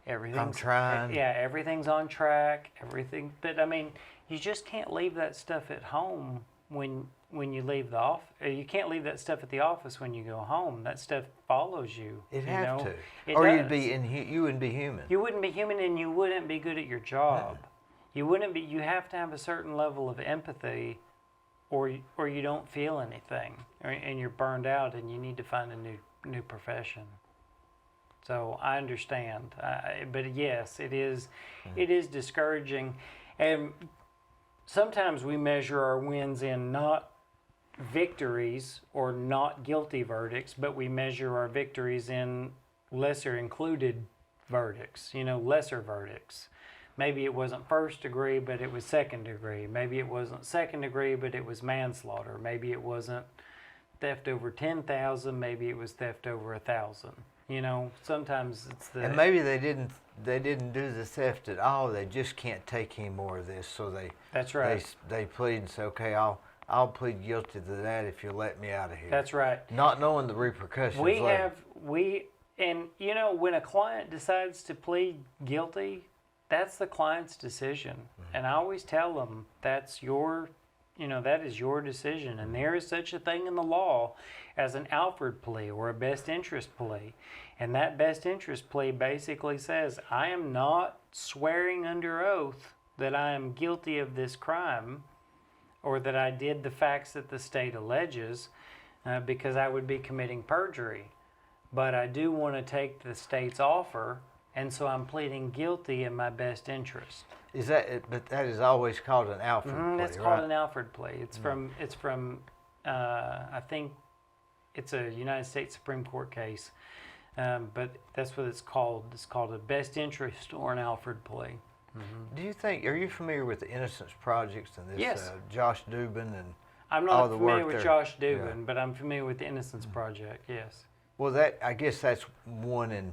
Everything's trying. Yeah, everything's on track. Everything, but I mean, you just can't leave that stuff at home when you leave the office. You can't leave that stuff at the office when you go home. That stuff follows you. It you have know? to, It or does. you wouldn't be human. You wouldn't be human, and you wouldn't be good at your job. You wouldn't be. You have to have a certain level of empathy, or you don't feel anything, and you're burned out, and you need to find a new profession. So I understand, but yes, it is discouraging, and sometimes we measure our wins in not victories or not guilty verdicts, but we measure our victories in lesser included verdicts, lesser verdicts. Maybe it wasn't first degree, but it was second degree. Maybe it wasn't second degree, but it was manslaughter. Maybe it wasn't theft over 10,000, maybe it was theft over 1,000. Sometimes it's the... And maybe they didn't do the theft at all. They just can't take any more of this, so they... That's right. They plead and say, okay, I'll plead guilty to that if you let me out of here. That's right. Not knowing the repercussions later. When a client decides to plead guilty, that's the client's decision. And I always tell them that is your decision. And there is such a thing in the law as an Alford plea or a best interest plea. And that best interest plea basically says, I am not swearing under oath that I am guilty of this crime or that I did the facts that the state alleges because I would be committing perjury. But I do want to take the state's offer, and so I'm pleading guilty in my best interest. Is that it? But that is always called an Alford plea, That's called an Alford plea. It's from I think it's a United States Supreme Court case, but that's what it's called. It's called a best interest or an Alford plea. Do you think? Are you familiar with the Innocence Projects and this Yes. Josh Dubin and I'm all not the familiar work with there? Josh Dubin, Yeah. but I'm familiar with the Innocence Project. Yes. Well, I guess that's 1 in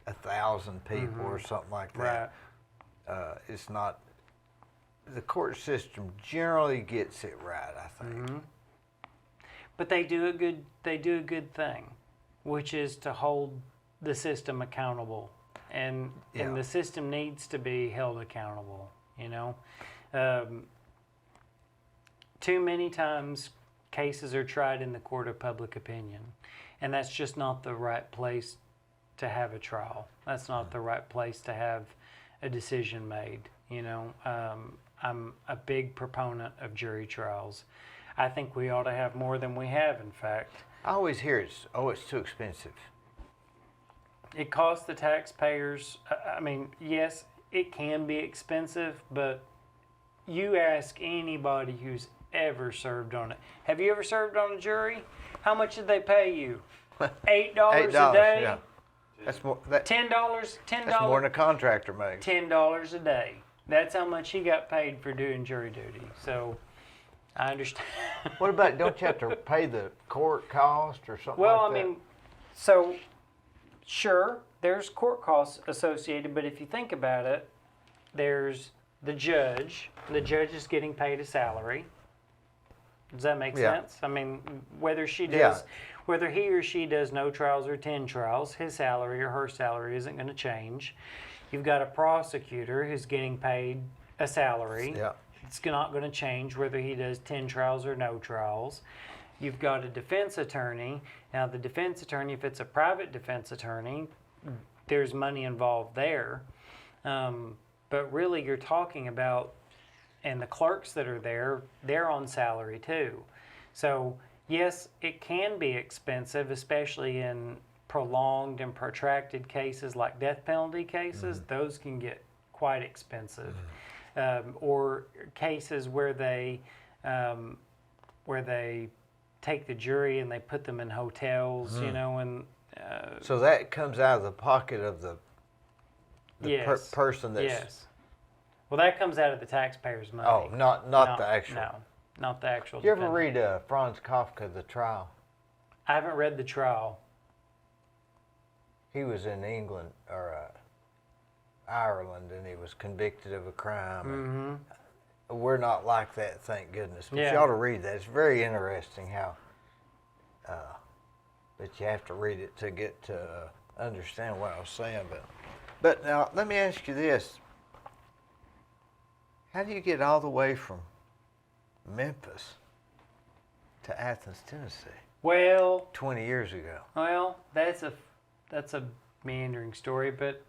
1,000 people or something like that. Right. It's not. The court system generally gets it right, I think. But they do a good thing, which is to hold the system accountable, and the system needs to be held accountable. Too many times cases are tried in the court of public opinion, and that's just not the right place to have a trial. That's not the right place to have a decision made. I'm a big proponent of jury trials. I think we ought to have more than we have, in fact. I always hear it's too expensive. It costs the taxpayers, yes, it can be expensive, but you ask anybody who's ever served on it. Have you ever served on a jury? How much did they pay you? $8 a day? Yeah. That's more. $10? That's more than a contractor makes. $10 a day. That's how much he got paid for doing jury duty. So, I understand. What about? Don't you have to pay the court cost or something like that? So, sure, there's court costs associated, but if you think about it, there's the judge. The judge is getting paid a salary. Does that make sense? Whether he or she does no trials or 10 trials, his salary or her salary isn't going to change. You've got a prosecutor who's getting paid a salary. Yeah. It's not going to change whether he does 10 trials or no trials. You've got a defense attorney. Now, the defense attorney, if it's a private defense attorney, there's money involved there. But really, you're talking about, and the clerks that are there, they're on salary too. So, yes, it can be expensive, especially in prolonged and protracted cases like death penalty cases. Those can get quite expensive. Or cases where they take the jury and they put them in hotels, and so that comes out of the pocket of the yes, person that's. yes. Well, that comes out of the taxpayer's money. Oh, not the actual. No, not the actual. Did you ever defendant. read Franz Kafka, The Trial? I haven't read The Trial. He was in England or Ireland, and he was convicted of a crime. And we're not like that, thank goodness. But Yeah. you ought to read that. It's very interesting how. But you have to read it to get to understand what I was saying. But But now, let me ask you this. How do you get all the way from Memphis to Athens, Tennessee, Well, 20 years ago? that's a meandering story, but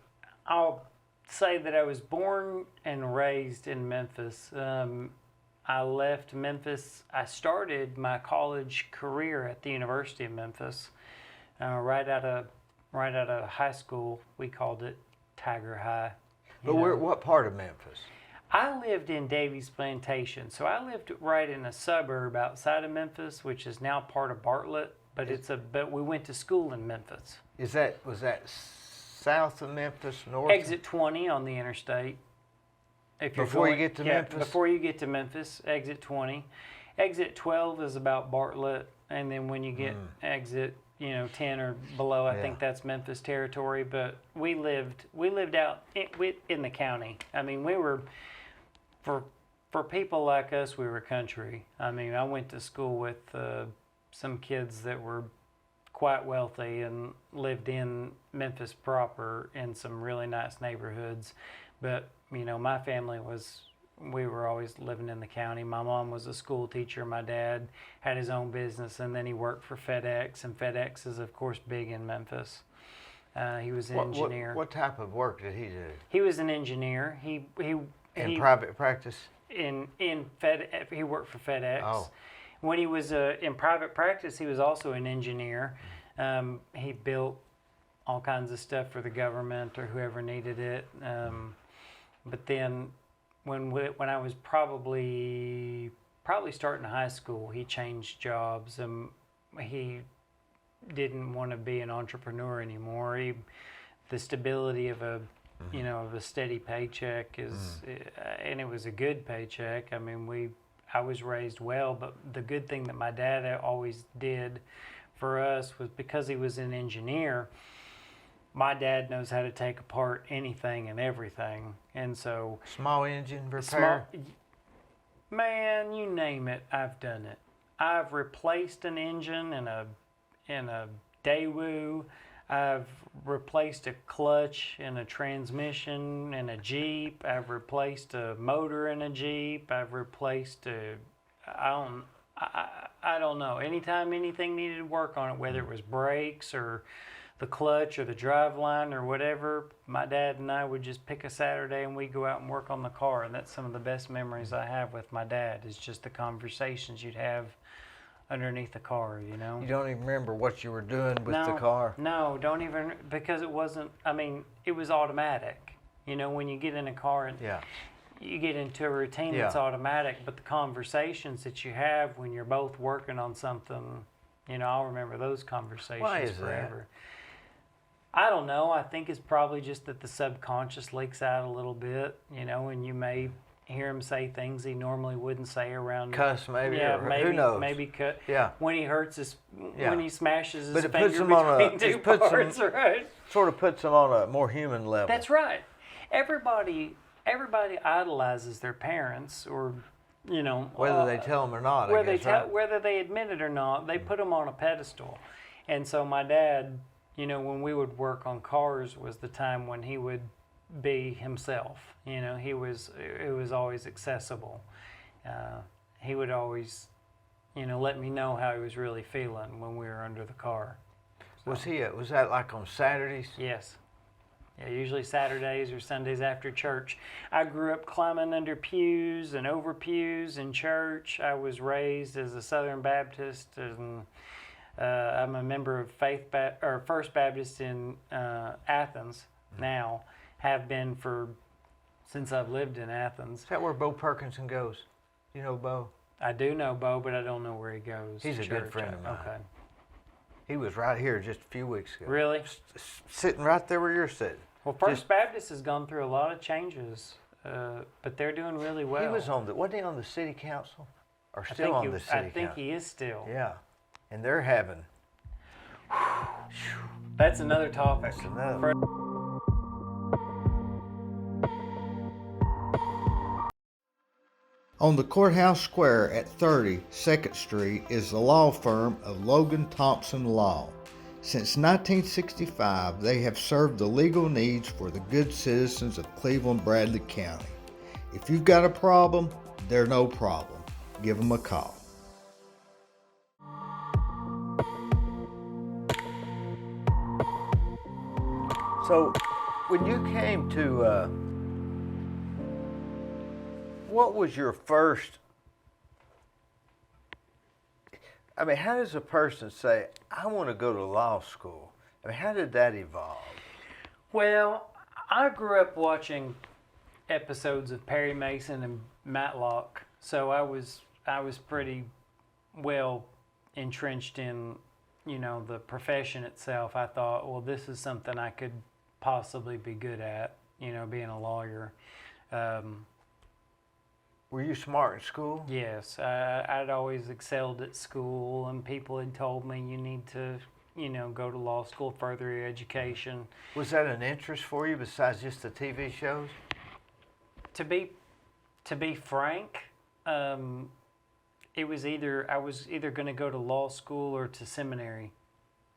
I'll say that I was born and raised in Memphis. I left Memphis. I started my college career at the University of Memphis. Right out of high school, we called it Tiger High. But what part of Memphis? I lived in Davies Plantation, so I lived right in a suburb outside of Memphis, which is now part of Bartlett. But we went to school in Memphis. Was that south of Memphis, north? Exit 20 on the interstate. If you're Before you get to Memphis? Before you get to Memphis, exit 20. Exit 12 is about Bartlett, and then when you get exit 10 or below, I think that's Memphis territory. But we lived out in the county. I mean, we were, for people like us, we were country. I mean, I went to school with some kids that were quite wealthy and lived in Memphis proper in some really nice neighborhoods. But, my family we were always living in the county. My mom was a school teacher. My dad had his own business, and then he worked for FedEx, and FedEx is, of course, big in Memphis. He was an engineer. What type of work did he do? He was an engineer. In private practice? He worked for FedEx. Oh. When he was in private practice, he was also an engineer. He built all kinds of stuff for the government or whoever needed it. But then when I was probably starting high school, he changed jobs, and he didn't want to be an entrepreneur anymore. The stability of a steady paycheck and it was a good paycheck. I mean, I was raised well, but the good thing that my dad always did for us was, because he was an engineer, my dad knows how to take apart anything and everything. And so small engine repair? Man, you name it, I've done it. I've replaced an engine in a Daewoo. I've replaced a clutch in a transmission in a Jeep. I've replaced a motor in a Jeep. I've replaced I don't know. Anytime anything needed work on it, whether it was brakes or the clutch or the driveline or whatever, my dad and I would just pick a Saturday and we'd go out and work on the car. And that's some of the best memories I have with my dad, is just the conversations you'd have underneath the car, You don't even remember what you were doing with the car? No, don't even, because it wasn't, it was automatic. When you get in a car and you get into a routine that's automatic, but the conversations that you have when you're both working on something, I'll remember those conversations Why is forever. I don't know. I think it's probably just that the subconscious leaks out a little bit, and you may hear him say things he normally wouldn't say around. Cuss, maybe. Yeah, or maybe. Who knows? Maybe cut. Yeah. When he hurts when he smashes his But it finger puts him on between two parts, right? Sort of puts them on a more human level. That's right. Everybody idolizes their parents, or whether they tell them or not. Whether they admit it or not, they put them on a pedestal. And so my dad, when we would work on cars, was the time when he would be himself. It was always accessible. He would always, let me know how he was really feeling when we were under the car. So, was that like on Saturdays? Yes. Yeah, usually Saturdays or Sundays after church. I grew up climbing under pews and over pews in church. I was raised as a Southern Baptist, and I'm a member of First Baptist in Athens now. Have been since I've lived in Athens. Is that where Bo Perkinson goes? You know Bo? I do know Bo, but I don't know where he goes. He's a good friend of mine. Okay. He was right here just a few weeks ago. Really? Sitting right there where you're sitting. Well, First Baptist has gone through a lot of changes, but they're doing really well. He was wasn't he on the city council? Or still on the city council? I think he is still. Yeah. And they're having... That's another topic. That's another. On the courthouse square at 30 2nd Street is the law firm of Logan Thompson Law. Since 1965, they have served the legal needs for the good citizens of Cleveland-Bradley County. If you've got a problem, they're no problem. Give them a call. So, when you came to, what was your first, I mean, how does a person say, I want to go to law school? I mean, how did that evolve? Well, I grew up watching episodes of Perry Mason and Matlock, so I was pretty well entrenched in, the profession itself. I thought, well, this is something I could possibly be good at, being a lawyer. Were you smart in school? Yes, I'd always excelled at school, and people had told me you need to, go to law school, further your education. Was that an interest for you besides just the TV shows? To be frank, it was I was either going to go to law school or to seminary,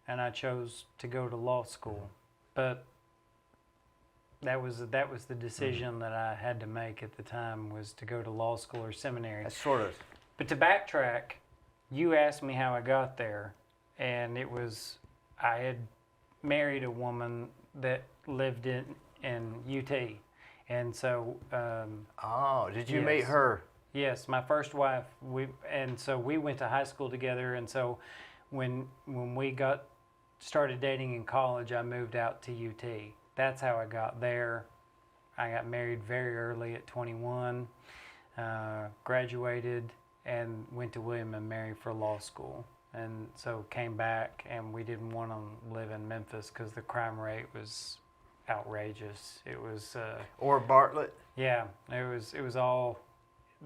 and I chose to go to law school. But that was the decision that I had to make at the time, was to go to law school or seminary. That's sort of. But to backtrack, you asked me how I got there, and it was I had married a woman that lived in UT, and so. Did you yes. meet her? Yes, my first wife. We went to high school together, and so when we started dating in college, I moved out to UT. That's how I got there. I got married very early at 21, graduated, and went to William & Mary for law school. And so came back, and we didn't want to live in Memphis because the crime rate was outrageous. It was... or Bartlett? Yeah, it was all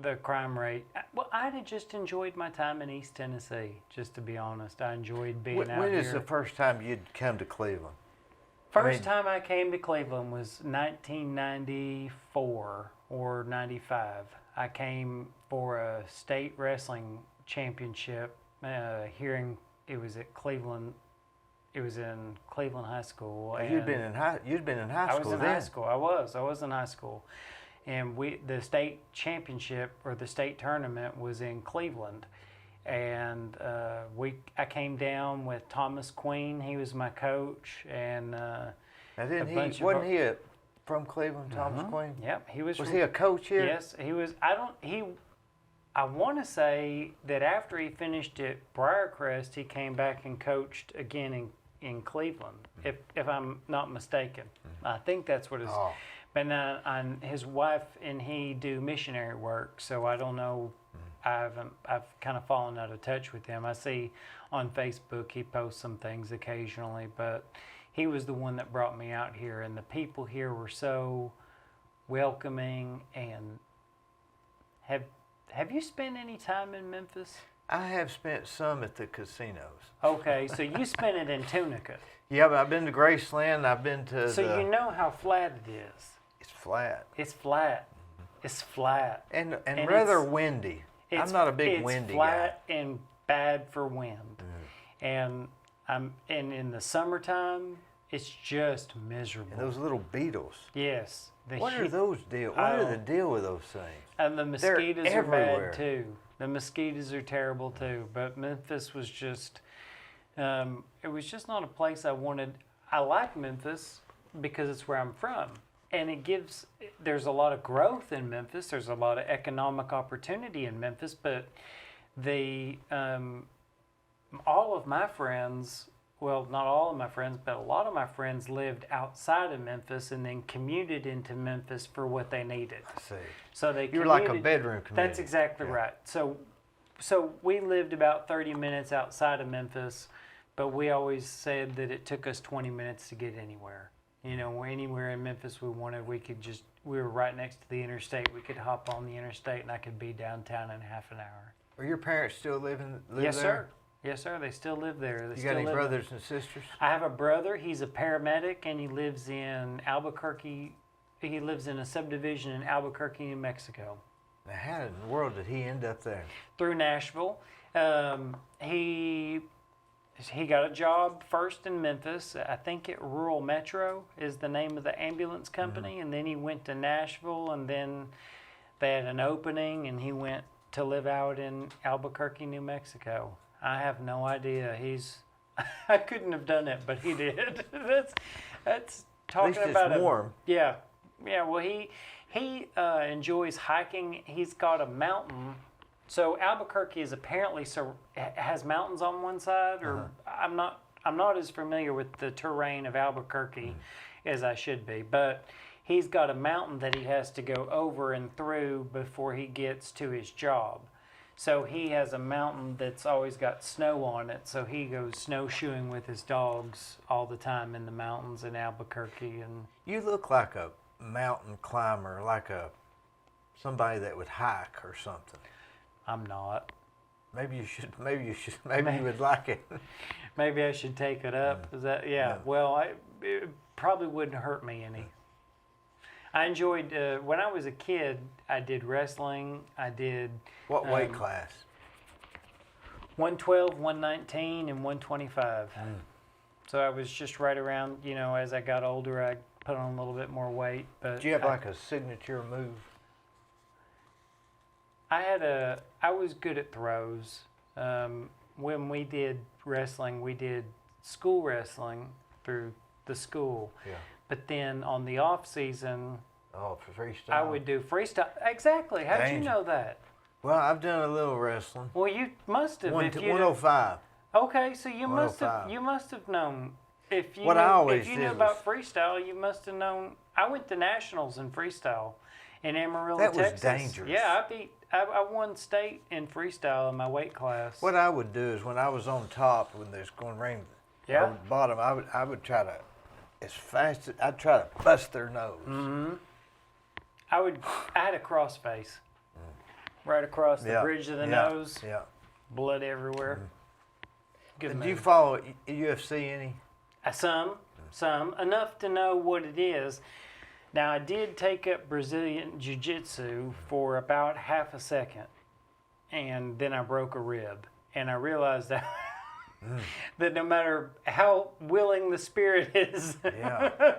the crime rate. Well, I'd have just enjoyed my time in East Tennessee, just to be honest. I enjoyed being out here. When is the first time you'd come to Cleveland? First time I came to Cleveland was 1994 or 95. I came for a state wrestling championship it was at Cleveland. It was in Cleveland High School. You'd been in high school. I was in high school. I was in high school, and the state championship or the state tournament was in Cleveland. And I came down with Thomas Queen. He was my coach, and wasn't he from Cleveland, Thomas Queen? Yep, he was. Was he a coach here? Yes, he was. I want to say that after he finished at Briarcrest, he came back and coached again in Cleveland, if I'm not mistaken. I think that's what it is. Oh. But his wife and he do missionary work, so I don't know. I've kind of fallen out of touch with him. I see on Facebook he posts some things occasionally, but he was the one that brought me out here, and the people here were so welcoming. And have you spent any time in Memphis? I have spent some at the casinos. Okay, so you spent it in Tunica. Yeah, but I've been to Graceland. I've been to. So you know how flat it is. It's flat. It's flat. It's flat. And rather windy. I'm not a big windy guy. It's flat and bad for wind. And in the summertime, it's just miserable. And those little beetles. Yes. What are those deal? What are the deal with those things? And the mosquitoes They're are bad everywhere. too. The mosquitoes are terrible too. But Memphis was just, it was just not a place I wanted. I like Memphis because it's where I'm from. And there's a lot of growth in Memphis. There's a lot of economic opportunity in Memphis. But all of my friends, well, not all of my friends, but a lot of my friends lived outside of Memphis and then commuted into Memphis for what they needed. I see. So they You're like a bedroom community. That's exactly right. So we lived about 30 minutes outside of Memphis, but we always said that it took us 20 minutes to get anywhere. Anywhere in Memphis we wanted, we were right next to the interstate. We could hop on the interstate and I could be downtown in half an hour. Are your parents still live Yes, there? sir. Yes, sir. They still live there. You got any brothers and sisters? I have a brother. He's a paramedic, and he lives in Albuquerque. He lives in a subdivision in Albuquerque, New Mexico. Now, how in the world did he end up there? Through Nashville. He he got a job first in Memphis. I think it Rural Metro is the name of the ambulance company, and then he went to Nashville, and then they had an opening, and he went to live out in Albuquerque, New Mexico. I have no idea. I couldn't have done it, but he did. That's talking At least about it's warm. Yeah. Well, he enjoys hiking. He's got a mountain. So Albuquerque is apparently has mountains on one side, or I'm not as familiar with the terrain of Albuquerque as I should be, but he's got a mountain that he has to go over and through before he gets to his job. So he has a mountain that's always got snow on it, so he goes snowshoeing with his dogs all the time in the mountains in Albuquerque. And You look like a mountain climber, like somebody that would hike or something. I'm not. Maybe you should. Maybe you would like it. Maybe I should take it up. Is that Yeah. Well, it probably wouldn't hurt me any. I enjoyed when I was a kid. I did wrestling. I did What weight class? 112, 119, and 125. So I was just right around. As I got older, I put on a little bit more weight. But Did you have like a signature move? I was good at throws. When we did wrestling, we did school wrestling through the school. Yeah. But then on the off season, Oh, for freestyle. I would do freestyle. Exactly. How did you Danger. know that? Well, I've done a little wrestling. Well, you must have. If you 105. okay, so you must have. 105. You must have known. If you What knew, I always if you did knew was- about freestyle, you must have known. I went to nationals in freestyle in Amarillo, That was Texas. dangerous. Yeah, I won state in freestyle in my weight class. What I would do is when I was on top, when there's going rain, Yeah. on the bottom, I would try to, as fast as I'd try to bust their nose. Mm-hmm. I had a cross face, right across the Yeah, bridge of the yeah, nose, Yeah. blood everywhere. Good Do you move. follow UFC any? Some enough to know what it is. Now I did take up Brazilian Jiu-Jitsu for about half a second, and then I broke a rib, and I realized that that no matter how willing the spirit is, Yeah.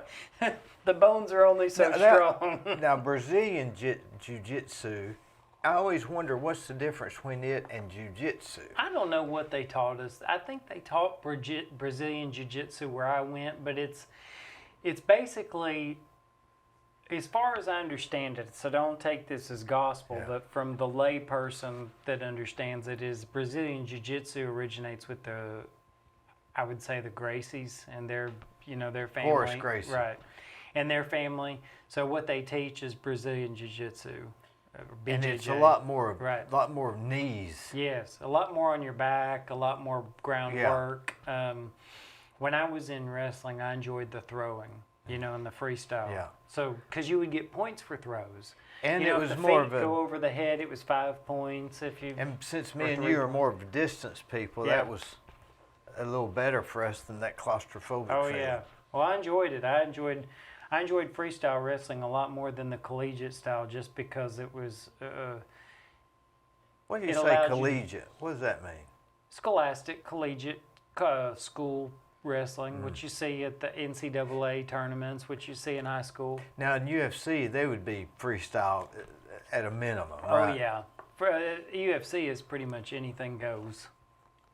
the bones are only so strong. Now Brazilian Jiu-Jitsu, I always wonder what's the difference between it and Jiu-Jitsu. I don't know what they taught us. I think they taught Brazilian Jiu-Jitsu where I went, but it's basically, as far as I understand it, so don't take this as gospel, Yeah. but from the lay person that understands it, is Brazilian Jiu-Jitsu originates with I would say the Gracies and their family. Horace Gracie. Right. And their family. So what they teach is Brazilian Jiu-Jitsu. BJJ. And it's a lot more, Right. lot more knees. Yes, a lot more on your back, a lot more groundwork. When I was in wrestling, I enjoyed the throwing, and the freestyle. Yeah. So, because you would get points for throws. And if it was the more feet of go a, over the head, it was 5 points. If you and since or me and 3 you are more of distance people, Yeah. that was a little better for us than that claustrophobic oh feeling. yeah, well I enjoyed it. I enjoyed freestyle wrestling a lot more than the collegiate style, just because it was What do you It say allowed you- collegiate? What does that mean? scholastic, collegiate, school wrestling, which you see at the NCAA tournaments, which you see in high school. Now in UFC, they would be freestyle at a minimum, Oh right? yeah, for UFC is pretty much anything goes.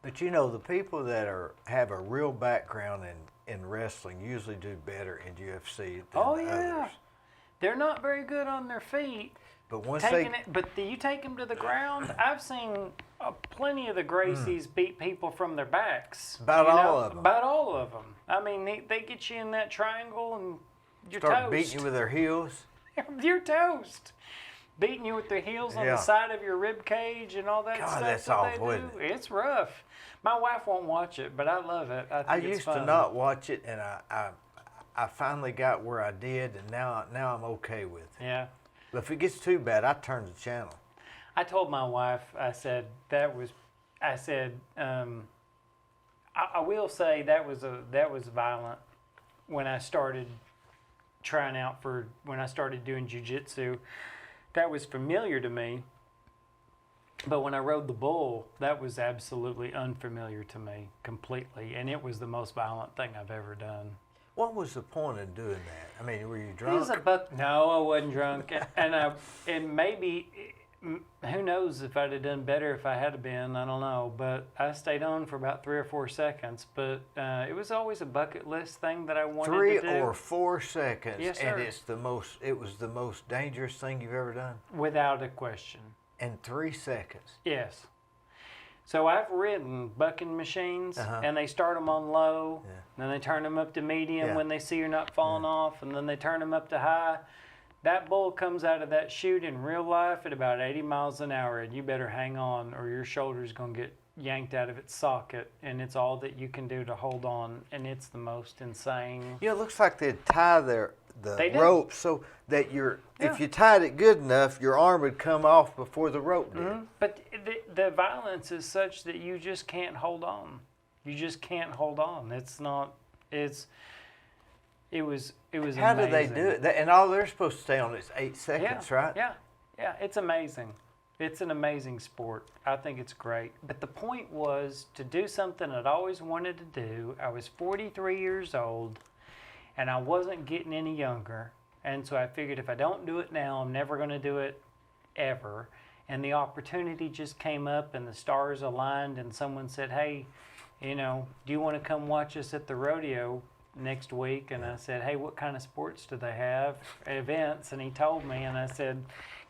But the people that have a real background in wrestling usually do better in UFC than Oh the yeah, others. they're not very good on their feet. But once But you take them to the ground. I've seen plenty of the Gracies beat people from their backs. About all of 'em. About all of them. I mean, they get you in that triangle and you're start toast. beating you with their heels, You're toast. Beating you with their heels on Yeah. the side of your rib cage and all that God, stuff. that's that awful, they isn't do. It's rough. My wife won't watch it, but I love it. I think I it's used fun. to not watch it, and I finally got where I did, and now I'm okay with it. Yeah. But if it gets too bad, I turn the channel. I told my wife, I said, I will say that was violent when I started when I started doing jiu-jitsu. That was familiar to me. But when I rode the bull, that was absolutely unfamiliar to me completely, and it was the most violent thing I've ever done. What was the point of doing that? I mean, were you It drunk? was a buck. No, I wasn't drunk, and maybe who knows if I'd have done better if I had been. I don't know, but I stayed on for about 3 or 4 seconds. But it was always a bucket list thing that I wanted to do. 3 or 4 seconds, Yes, sir. and it was the most dangerous thing you've ever done. Without a question. In 3 seconds. Yes. So I've ridden bucking machines, and they start them on low, then they turn them up to medium when they see you're not falling off, and then they turn them up to high. That bull comes out of that chute in real life at about 80 miles an hour, and you better hang on or your shoulder's going to get yanked out of its socket, and it's all that you can do to hold on, and it's the most insane. You know, it looks like they'd tie the They do. rope so that if you tied it good enough, your arm would come off before the rope did. But the violence is such that you just can't hold on. You just can't hold on. It was How amazing. do they do it? And all they're supposed to stay on is 8 seconds, right? Yeah, it's amazing. It's an amazing sport. I think it's great. But the point was to do something I'd always wanted to do. I was 43 years old, and I wasn't getting any younger. And so I figured if I don't do it now, I'm never going to do it ever. And the opportunity just came up, and the stars aligned, and someone said, hey, do you want to come watch us at the rodeo next week? And I said, hey, what kind of sports do they have? Events. And he told me, and I said,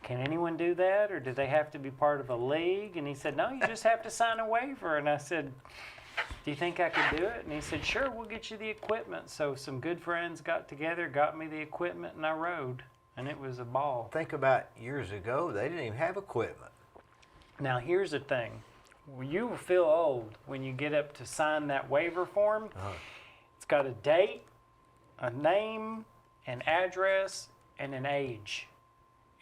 can anyone do that, or do they have to be part of a league? And he said, no, you just have to sign a waiver. And I said, do you think I could do it? And he said, sure, we'll get you the equipment. So some good friends got together, got me the equipment, and I rode. And it was a ball. Think about years ago, they didn't even have equipment. Now, here's the thing. You will feel old when you get up to sign that waiver form. It's got a date, a name, an address, and an age.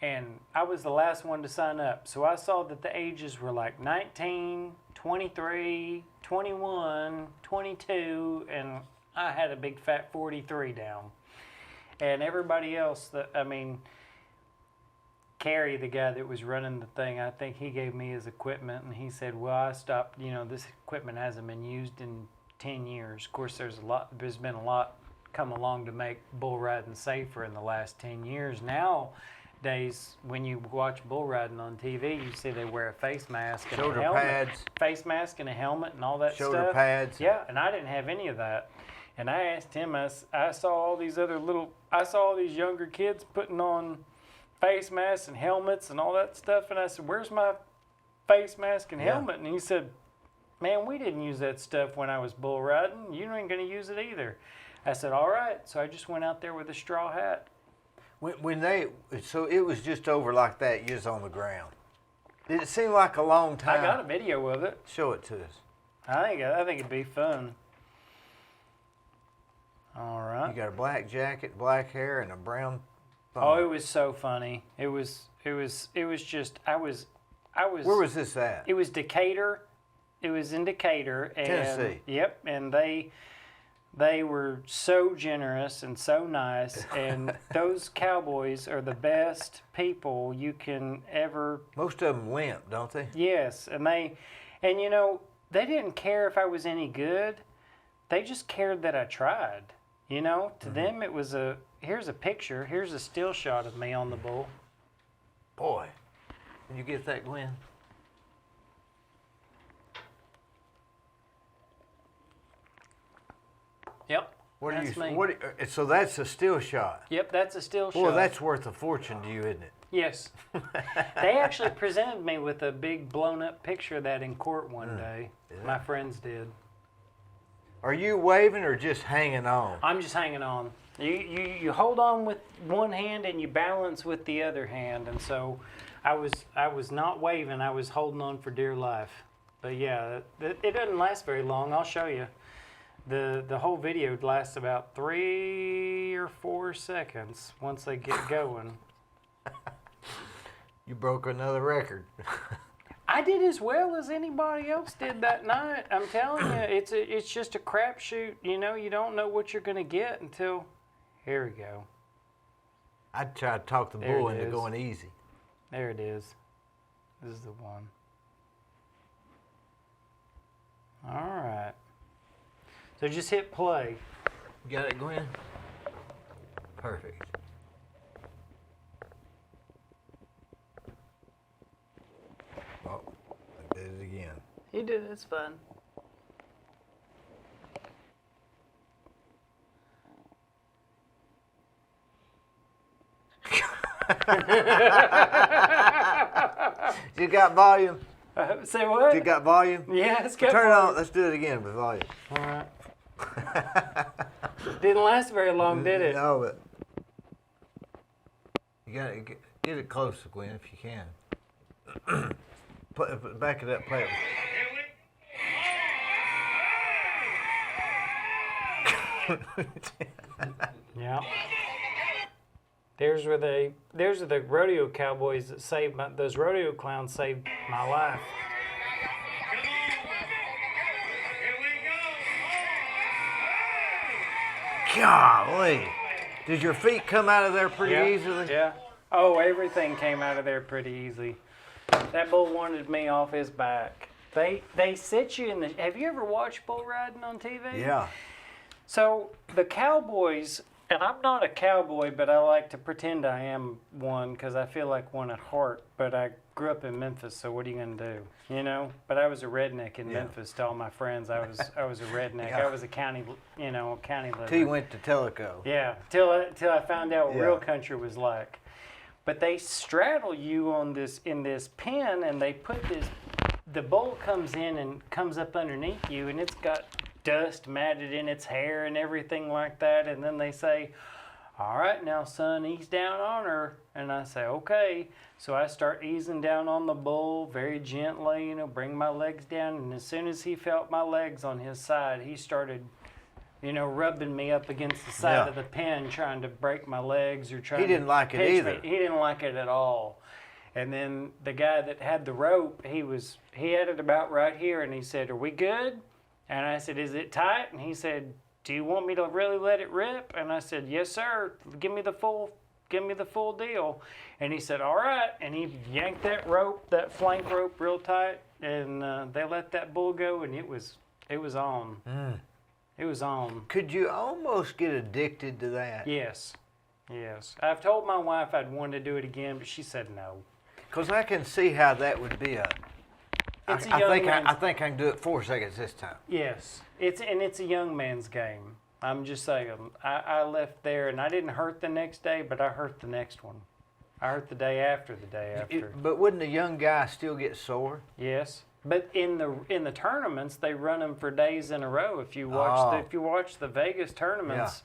And I was the last one to sign up. So I saw that the ages were like 19, 23, 21, 22, and I had a big fat 43 down. And everybody else, Kerry, the guy that was running the thing, I think he gave me his equipment, and he said, well, I stopped, this equipment hasn't been used in 10 years. Of course, there's been a lot come along to make bull riding safer in the last 10 years. Nowadays, when you watch bull riding on TV, you see they wear a face mask and Shoulder a helmet. pads. Face mask and a helmet and all that stuff. Shoulder pads. Yeah, and I didn't have any of that. And I asked him, I saw all these younger kids putting on face masks and helmets and all that stuff. And I said, where's my face mask and helmet? And he said, man, we didn't use that stuff when I was bull riding. You ain't going to use it either. I said, all right. So I just went out there with a straw hat. So it was just over like that, you was on the ground. Did it seem like a long time? I got a video of it. Show it to us. I think it'd be fun. All right. You got a black jacket, black hair, and a brown thumb. Oh, it was so funny. It was just, I was. Where was this at? It was Decatur. It was in Decatur. And, Tennessee. Yep, and they were so generous and so nice, and those cowboys are the best people you can ever. Most of them limp, don't they? Yes, and they didn't care if I was any good. They just cared that I tried. To them it was here's a picture, here's a still shot of me on the bull. Boy, can you get that, Glenn? Yep. That's me. So that's a still shot. Yep, that's a still shot. Boy, that's worth a fortune to you, isn't it? Yes. They actually presented me with a big blown up picture of that in court one day. Yeah. My friends did. Are you waving or just hanging on? I'm just hanging on. You hold on with one hand and you balance with the other hand, and so I was not waving. I was holding on for dear life. But yeah, it doesn't last very long. I'll show you. The whole video lasts about 3 or 4 seconds once they get going. You broke another record. I did as well as anybody else did that night. I'm telling you, it's just a crapshoot. You don't know what you're going to get until. Here we go. I'd try to talk the There bull it into is. going easy. There it is. This is the one. All right. So just hit play. You got it, Gwen? Perfect. Oh, I did it again. You did. It's fun. You got volume? Say what? You got volume? Yeah, it's got Turn it volume. on. Let's do it again with volume. All right. Didn't last very long, did it? No, but you got to get it close, Gwen, if you can. Back it up. Play it. Yeah. There's are the rodeo cowboys that saved those rodeo clowns saved my life. Golly. Did your feet come out of there pretty Yeah, easily? Yeah. Oh, everything came out of there pretty easy. That bull wanted me off his back. They sit you in the. Have you ever watched bull riding on TV? Yeah. So the cowboys, and I'm not a cowboy, but I like to pretend I am one because I feel like one at heart. But I grew up in Memphis, so what are you gonna do? You know. But I was a redneck in Memphis. To all my friends, I was a redneck. Yeah. I was a county liver. Till you went to Teleco. Yeah, till I found out what Yeah. real country was like. But they straddle you in this pen, and they put this. The bull comes in and comes up underneath you, and it's got dust matted in its hair and everything like that. And then they say, "All right, now, son, ease down on her." And I say, "Okay." So I start easing down on the bull very gently, bring my legs down. And as soon as he felt my legs on his side, he started rubbing me up against the side Yeah. of the pen, trying to break my legs or trying He didn't to like it pinch either. me. He didn't like it at all. And then the guy that had the rope, he had it about right here, and he said, "Are we good?" And I said, "Is it tight?" And he said, "Do you want me to really let it rip?" And I said, "Yes, sir. Give me the full deal." And he said, "All right." And he yanked that flank rope real tight, and they let that bull go, and it was on. It was on. Could you almost get addicted to that? Yes. I've told my wife I'd want to do it again, but she said no. Because I can see how that would be It's a I young think man's. I think I can do it 4 seconds this time. Yes, it's a young man's game. I'm just saying. I left there, and I didn't hurt the next day, but I hurt the next one. I hurt the day after the day after. But wouldn't a young guy still get sore? Yes, but in the tournaments, they run them for days in a row. If you watch the Vegas tournaments,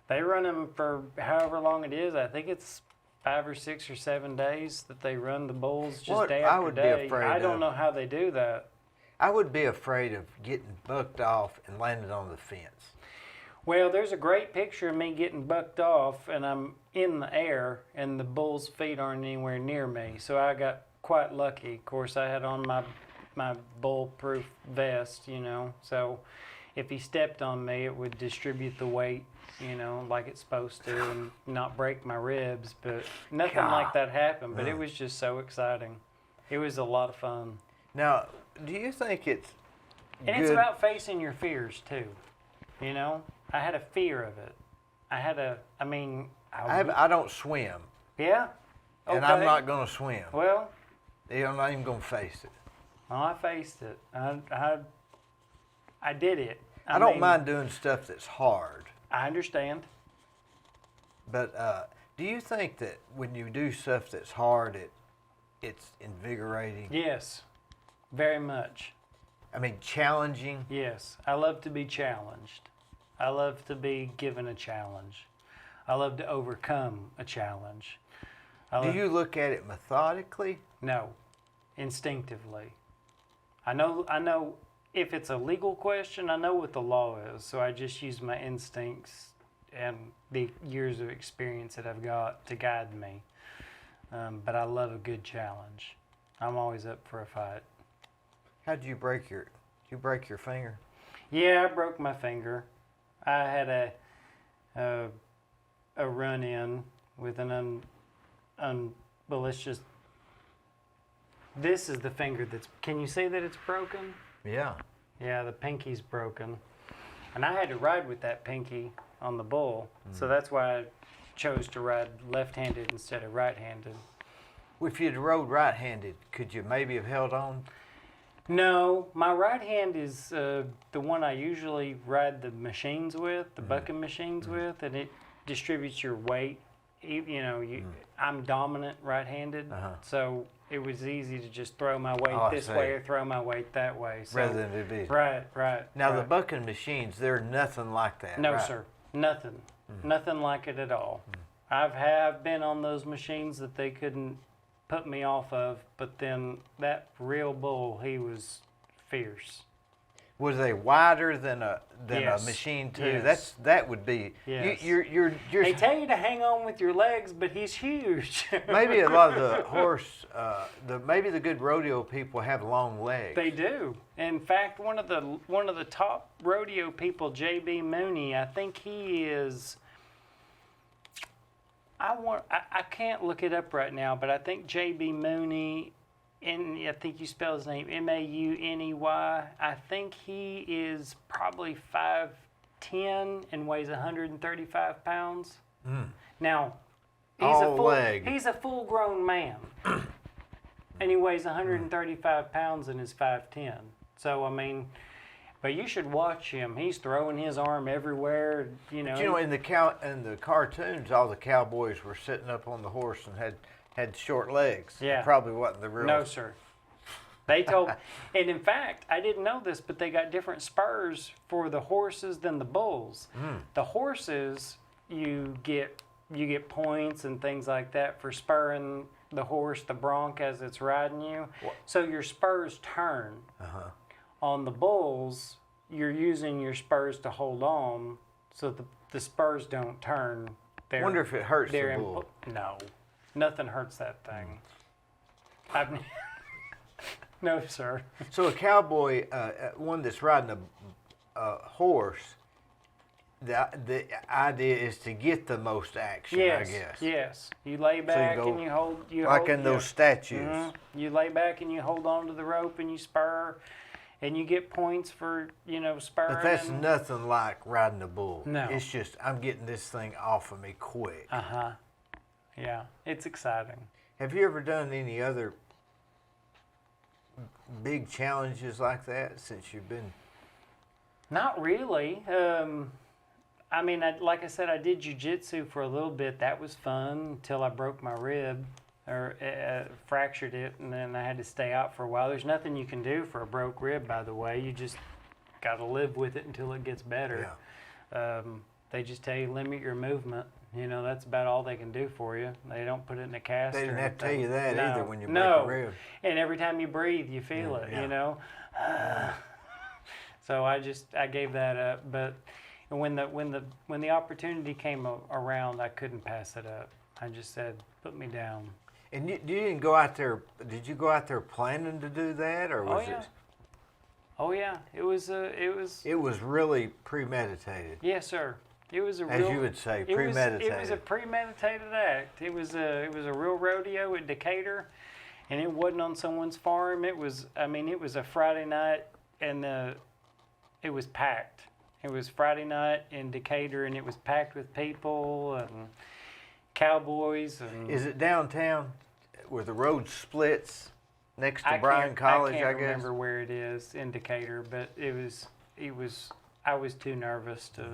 they run them for however long it is. I think it's 5 or 6 or 7 days that they run the bulls just day after day. I don't know how they do that. I would be afraid of getting bucked off and landing on the fence. Well, there's a great picture of me getting bucked off, and I'm in the air, and the bull's feet aren't anywhere near me. So I got quite lucky. Of course, I had on my bull-proof vest, So if he stepped on me, it would distribute the weight, like it's supposed to, and not break my ribs. But nothing like that happened. But it was just so exciting. It was a lot of fun. Now, do you think it's And it's about facing your fears too. I had a fear of it. I don't swim, Yeah. Okay. and I'm not going to swim. Well, I'm not even going to face it. I faced it. I did it. I don't mind doing stuff that's hard, I understand. but do you think that when you do stuff that's hard, it's invigorating? Yes, very much. I mean, challenging? Yes, I love to be challenged. I love to be given a challenge. I love to overcome a challenge. Do you look at it methodically? No, instinctively. I know if it's a legal question, I know what the law is, so I just use my instincts and the years of experience that I've got to guide me. But I love a good challenge. I'm always up for a fight. How did you break your finger? Yeah, I broke my finger. I had a run-in with an well, let's just. This is the finger that's. Can you see that it's broken? Yeah. Yeah, the pinky's broken. And I had to ride with that pinky on the bull, so that's why I chose to ride left-handed instead of right-handed. If you'd rode right-handed, could you maybe have held on? No, my right hand is the one I usually ride the machines with, the bucking machines with, and it distributes your weight. I'm dominant right-handed, so it was easy to just throw my weight this way or throw my weight that way. So, rather than it be. Right. Now, the bucking machines, they're nothing like that, No, right? sir. Nothing. Nothing like it at all. I've been on those machines that they couldn't put me off of, but then that real bull, he was fierce. Was they wider than a Yes. machine too? Yes. That would be. Yes. You're They tell you to hang on with your legs, but he's huge. maybe a lot of the horse, maybe the good rodeo people have long legs. They do. In fact, one of the top rodeo people, J.B. Mooney, I think he is. I can't look it up right now, but I think J.B. Mooney, and I think you spell his name Mauney. I think he is probably 5'10" and weighs 135 pounds. Now, he's a full-grown man, and he weighs 135 pounds and is 5'10". So I mean. But you should watch him. He's throwing his arm everywhere. But, in the cartoons, all the cowboys were sitting up on the horse and had short legs. Yeah. It probably wasn't the real. No, sir. They told, and in fact, I didn't know this, but they got different spurs for the horses than the bulls. The horses, you get points and things like that for spurring the horse, the bronc, as it's riding you. So your spurs turn. On the bulls, you're using your spurs to hold on, so the spurs don't turn. I wonder if it hurts the bull. No, nothing hurts that thing. No, sir. So a cowboy, one that's riding a horse, the idea is to get the most action, I guess. Yes. You lay back and you hold. Like in those statues. You lay back and you hold on to the rope and you spur. And you get points for, spurring. But that's nothing like riding a bull. No. It's just, I'm getting this thing off of me quick. Yeah, it's exciting. Have you ever done any other big challenges like that since you've been? Not really. I mean, like I said, I did jiu-jitsu for a little bit. That was fun until I broke my rib. Or fractured it, and then I had to stay out for a while. There's nothing you can do for a broke rib, by the way. You just got to live with it until it gets better. Yeah. They just tell you limit your movement. That's about all they can do for you. They don't put it in a cast. They didn't have to tell you that either when you break a rib. And every time you breathe, you feel it. So I gave that up. But when the opportunity came around, I couldn't pass it up. I just said, put me down. And you didn't go out there. Did you go out there planning to do that, or was it? Oh yeah, it was. It was really premeditated. Yes, sir. It was as you would say, premeditated. It was a premeditated act. It was a real rodeo at Decatur, and it wasn't on someone's farm. It was. I mean, it was a Friday night, and it was packed. It was Friday night in Decatur, and it was packed with people and cowboys. And is it downtown where the road splits next to Bryan College, I guess? I can't remember where it is in Decatur, but it was I was too nervous to.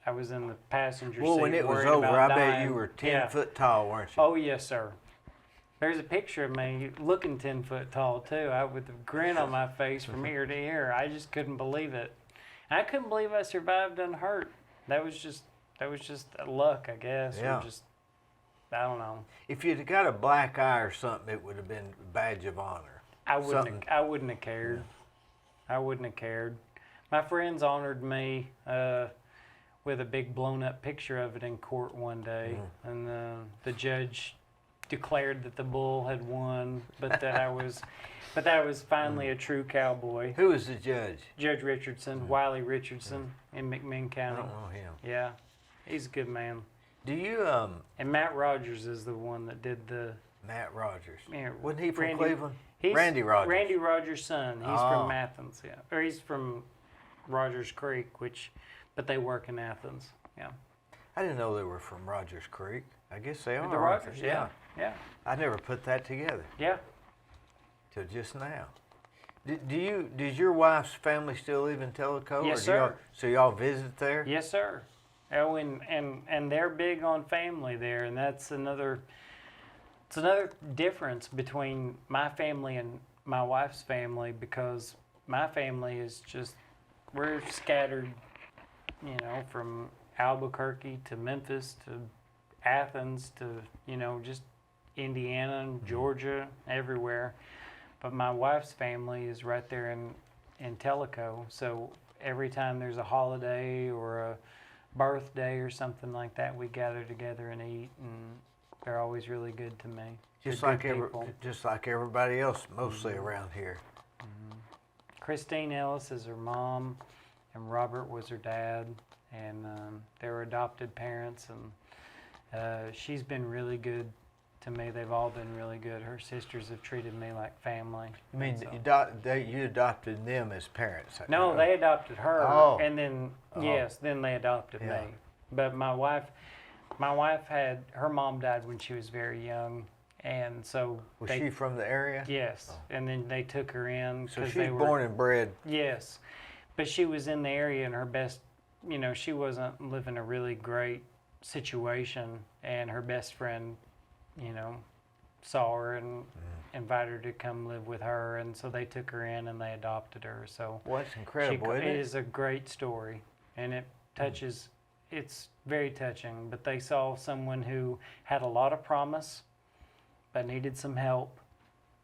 I was in the passenger seat. Well, when it was over, I bet you were 10 foot tall, weren't you? Oh, yes, sir. There's a picture of me looking 10 foot tall, too, with a grin on my face from ear to ear. I just couldn't believe it. I couldn't believe I survived unhurt. That was just luck, I guess. Yeah. Or just, I don't know. If you'd have got a black eye or something, it would have been a badge of honor. I wouldn't have cared. I wouldn't have cared. My friends honored me with a big blown up picture of it in court one day, and the judge declared that the bull had won, but that I was finally a true cowboy. Who was the judge? Judge Richardson, Wiley Richardson in McMinn County. I don't know him. Yeah, he's a good man. Do you And Matt Rogers is the one that did the. Matt Rogers. Yeah, wasn't he from Cleveland? Randy Rogers. Randy Rogers' son. He's Oh. from Athens, yeah. Or he's from Rogers Creek, but they work in Athens, yeah. I didn't know they were from Rogers Creek. I guess they are. The aren't Rogers, they? yeah. Yeah. I never put that together Yeah. till just now. Does your wife's family still live in Tellico? Yes, or do y'all, sir. so y'all visit there? Yes, sir. Oh, and they're big on family there, and it's another difference between my family and my wife's family, because my family is just, we're scattered, from Albuquerque to Memphis to Athens to, just Indiana and Georgia, everywhere. But my wife's family is right there in Tellico, so every time there's a holiday or a birthday or something like that, we gather together and eat, and they're always really good to me. Just They're like good people. just like everybody else, mostly around here. Christine Ellis is her mom, and Robert was her dad, and they were adopted parents, and she's been really good to me. They've all been really good. Her sisters have treated me like family. I mean, so- you adopted them as parents. No, they adopted her, Oh. and then then they adopted Yeah. me. But my wife had her mom died when she was very young, and so Was she from the area? yes, and then they took her in So because she's they were born and bred. yes, but she was in the area, and her best, she wasn't living a really great situation, and her best friend, saw her and invited her to come live with her, and so they took her in and they adopted her. So Well, that's incredible, isn't it it? is a great story, and it touches. It's very touching. But they saw someone who had a lot of promise, but needed some help,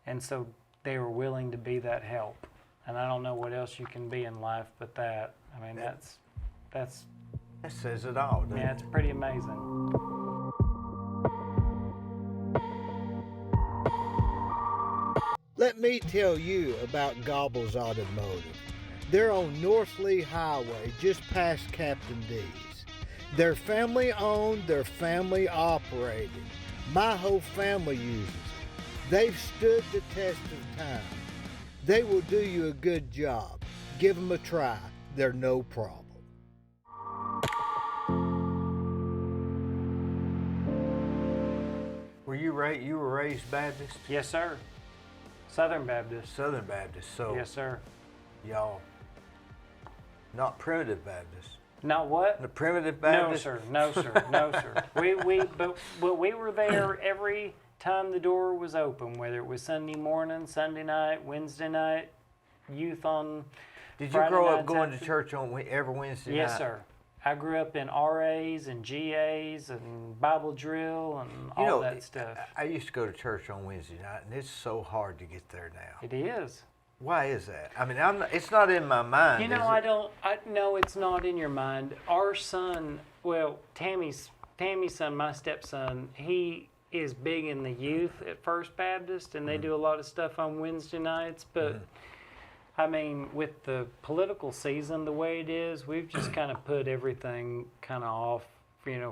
and so they were willing to be that help. And I don't know what else you can be in life but that. I mean, that's That says it all, doesn't yeah, it? it's pretty amazing. Let me tell you about Gobbles Automotive. They're on North Lee Highway, just past Captain D's. They're family owned, they're family operated. My whole family uses them. They've stood the test of time. They will do you a good job. Give them a try. They're no problem. You were raised Baptist? Yes, sir. Southern Baptist. Southern Baptist, so Yes, sir. y'all not primitive Baptist. Not what? The primitive No, Baptist? sir. No, sir. No, sir. But we were there every time the door was open, whether it was Sunday morning, Sunday night, Wednesday night, youth on. Did you Friday grow up nights going after- to church on every Wednesday Yes, night? sir. I grew up in RAs and GAs and Bible drill and all that stuff. I used to go to church on Wednesday night, and it's so hard to get there now. It is. Why is that? I mean, it's not in my mind. You know, is it? no, it's not in your mind. Our son, well, Tammy's son, my stepson, he is big in the youth at First Baptist, and they do a lot of stuff on Wednesday nights. But I mean, with the political season the way it is, we've just kind of put everything kind of off,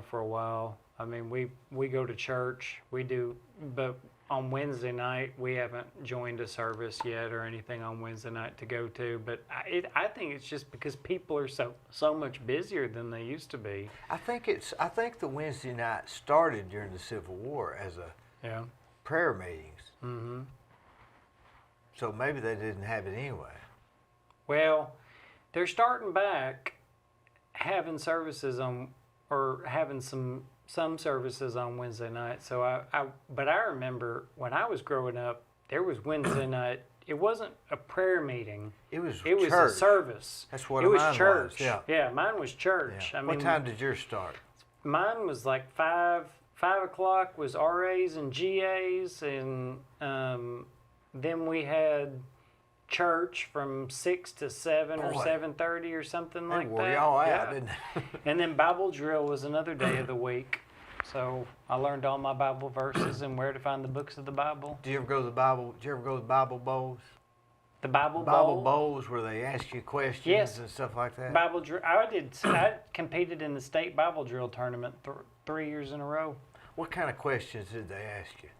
for a while. I mean, we go to church, we do, but on Wednesday night, we haven't joined a service yet or anything on Wednesday night to go to. But I think it's just because people are so much busier than they used to be. I think the Wednesday night started during the Civil War as a prayer meetings. Mm-hmm. So maybe they didn't have it anyway. Well, they're starting back having services or having some services on Wednesday night. So but I remember when I was growing up, there was Wednesday night. It wasn't a prayer meeting. It was a church. service. That's what it was mine church. was. Yeah. Mine was church. Yeah. I mean, What time did yours start? Mine was like 5 o'clock was RAs and GAs, and then we had church from 6 to 7 or Boy. 7:30 or something They like wore that. y'all out, Yeah. didn't they? And then Bible drill was another day of the week. So I learned all my Bible verses and where to find the books of the Bible. Did you ever go to the Bible? Did you ever go to the Bible bowls? The Bible Bible Bowl. bowls where they ask you questions Yes. and stuff like that. Bible drill. I competed in the state Bible drill tournament 3 years in a row. What kind of questions did they ask you?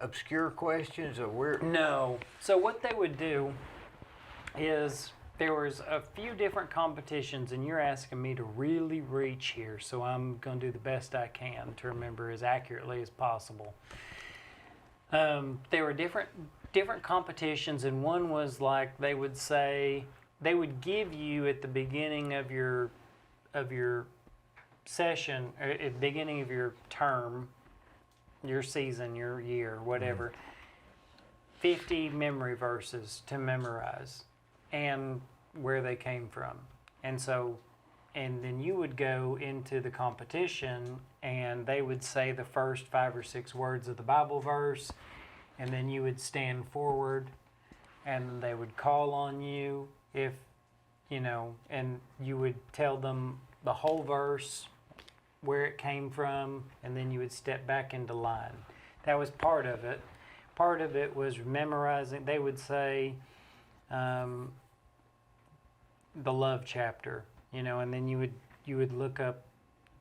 obscure questions or weird? No. So what they would do is there was a few different competitions, and you're asking me to really reach here, so I'm going to do the best I can to remember as accurately as possible. There were different competitions, and one was like they would give you at the beginning of your session, or at the beginning of your term, your season, your year, whatever, 50 memory verses to memorize and where they came from. And then you would go into the competition and they would say the first 5 or 6 words of the Bible verse, and then you would stand forward and they would call on you if, and you would tell them the whole verse, where it came from, and then you would step back into line. That was part of it. Part of it was memorizing. They would say the love chapter, and then you would look up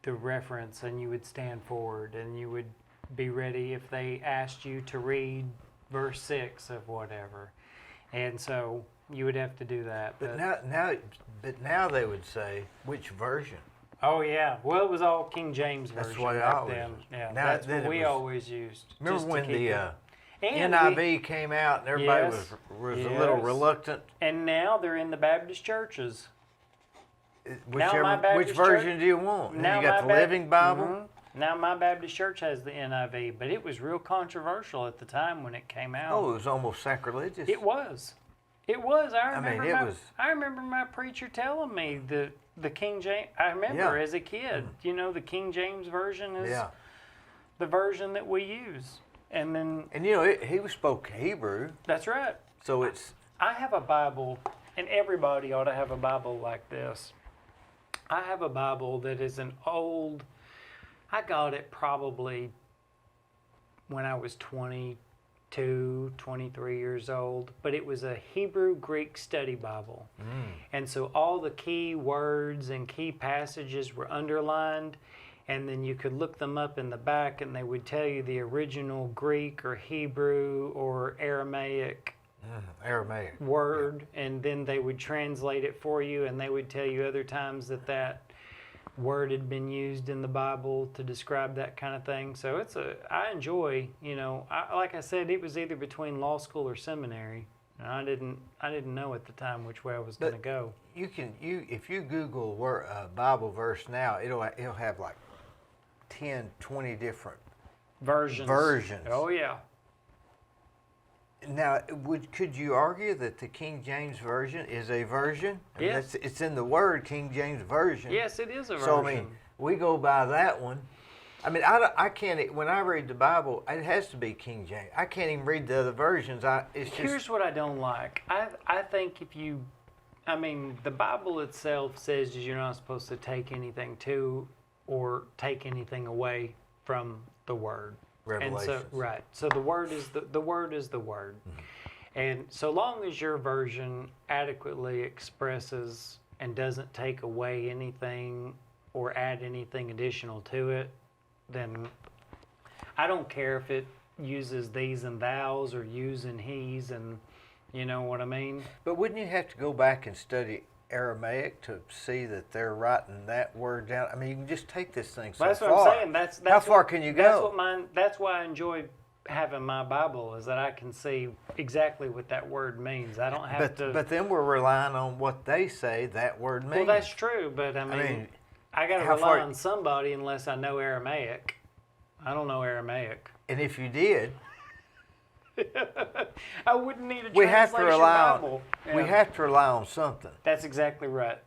the reference and you would stand forward and you would be ready if they asked you to read verse 6 of whatever. And so you would have to do that. But now they would say which version. Oh yeah, well it was all King James version. That's what I back always then. used. Yeah, Now, that's then what we it was- always used. Remember just to when keep the it. And NIV came out and everybody Yes. was a little Yes. reluctant? And now they're in the Baptist churches. Whichever, which Baptist version church- do you want? And Now you got the my Living Bible? Mhm. Now my Baptist church has the NIV, but it was real controversial at the time when it came out. Oh, it was almost sacrilegious. It was. It was. I mean, remember. it was- I remember my preacher telling me the King James. I remember Yeah. as a kid. The King James version is Yeah. the version that we use. And then And he spoke Hebrew, that's right. so it's I have a Bible, and everybody ought to have a Bible like this. I have a Bible that is an old. I got it probably when I was 22, 23 years old, but it was a Hebrew Greek study Bible. And so all the key words and key passages were underlined, and then you could look them up in the back and they would tell you the original Greek or Hebrew or Aramaic Aramaic. word, and then they would translate it for you, and they would tell you other times that word had been used in the Bible to describe that kind of thing. So I enjoy, like I said, it was either between law school or seminary, and I didn't know at the time which way I was going to go. If you Google Bible verse now, it'll have like 10, 20 different versions. Oh yeah. Now, could you argue that the King James Version is a version? I mean, Yes. it's in the word King James Version. Yes, it is a version. So, I mean, we go by that one. I mean, I can't, when I read the Bible, it has to be King James. I can't even read the other versions. Here's what I don't like. I think the Bible itself says you're not supposed to take anything to or take anything away from the Word. Revelations. So the word is the word is the word. And so long as your version adequately expresses and doesn't take away anything or add anything additional to it, then I don't care if it uses these and thous or yous and he's, and you know what I mean? But wouldn't you have to go back and study Aramaic to see that they're writing that word down? I mean, you can just take this thing so That's far. what I'm saying. That's How far can you go? That's why I enjoy having my Bible, is that I can see exactly what that word means. I don't have to. But then we're relying on what they say that word means. Well, that's true, but I mean I got to how rely far- on somebody unless I know Aramaic. I don't know Aramaic. And if you did, I wouldn't need a we have to translation rely Bible. on. We Yeah. have to rely on something. That's exactly right.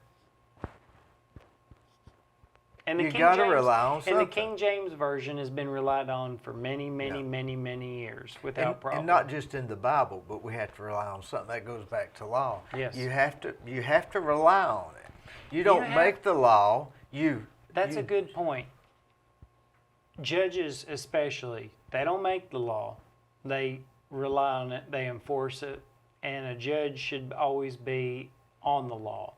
And You gotta rely on And something. the King James version has been relied on for many, many years without problem. And not just in the Bible, but we have to rely on something that goes back to law. Yes. You have to rely on it. You don't have- make the law. That's a good point. Judges especially, they don't make the law. They rely on it, they enforce it, and a judge should always be on the law.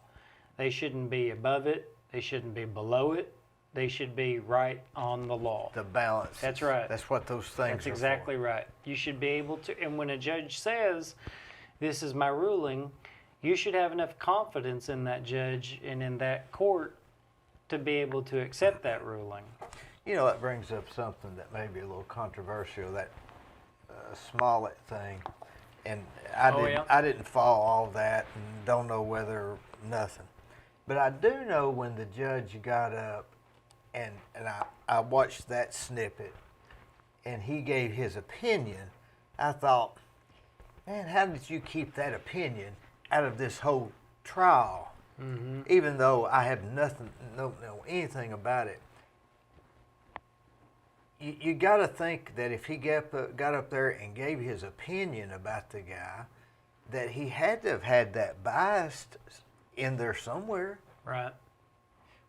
They shouldn't be above it, they shouldn't be below it, They should be right on the law. The balance. That's right. That's what those things That's are exactly right. You should be able to, and when a judge says, this is my ruling, you should have enough confidence in that judge and in that court to be able to accept that ruling. You know, that brings up something that may be a little controversial, that Smollett thing. And I didn't follow all that and don't know whether nothing. But I do know when the judge got up and I watched that snippet and he gave his opinion, I thought, man, how did you keep that opinion out of this whole trial? Mm-hmm. Even though I have nothing, know anything about it. You got to think that if he got up there and gave his opinion about the guy, that he had to have had that bias in there somewhere. Right.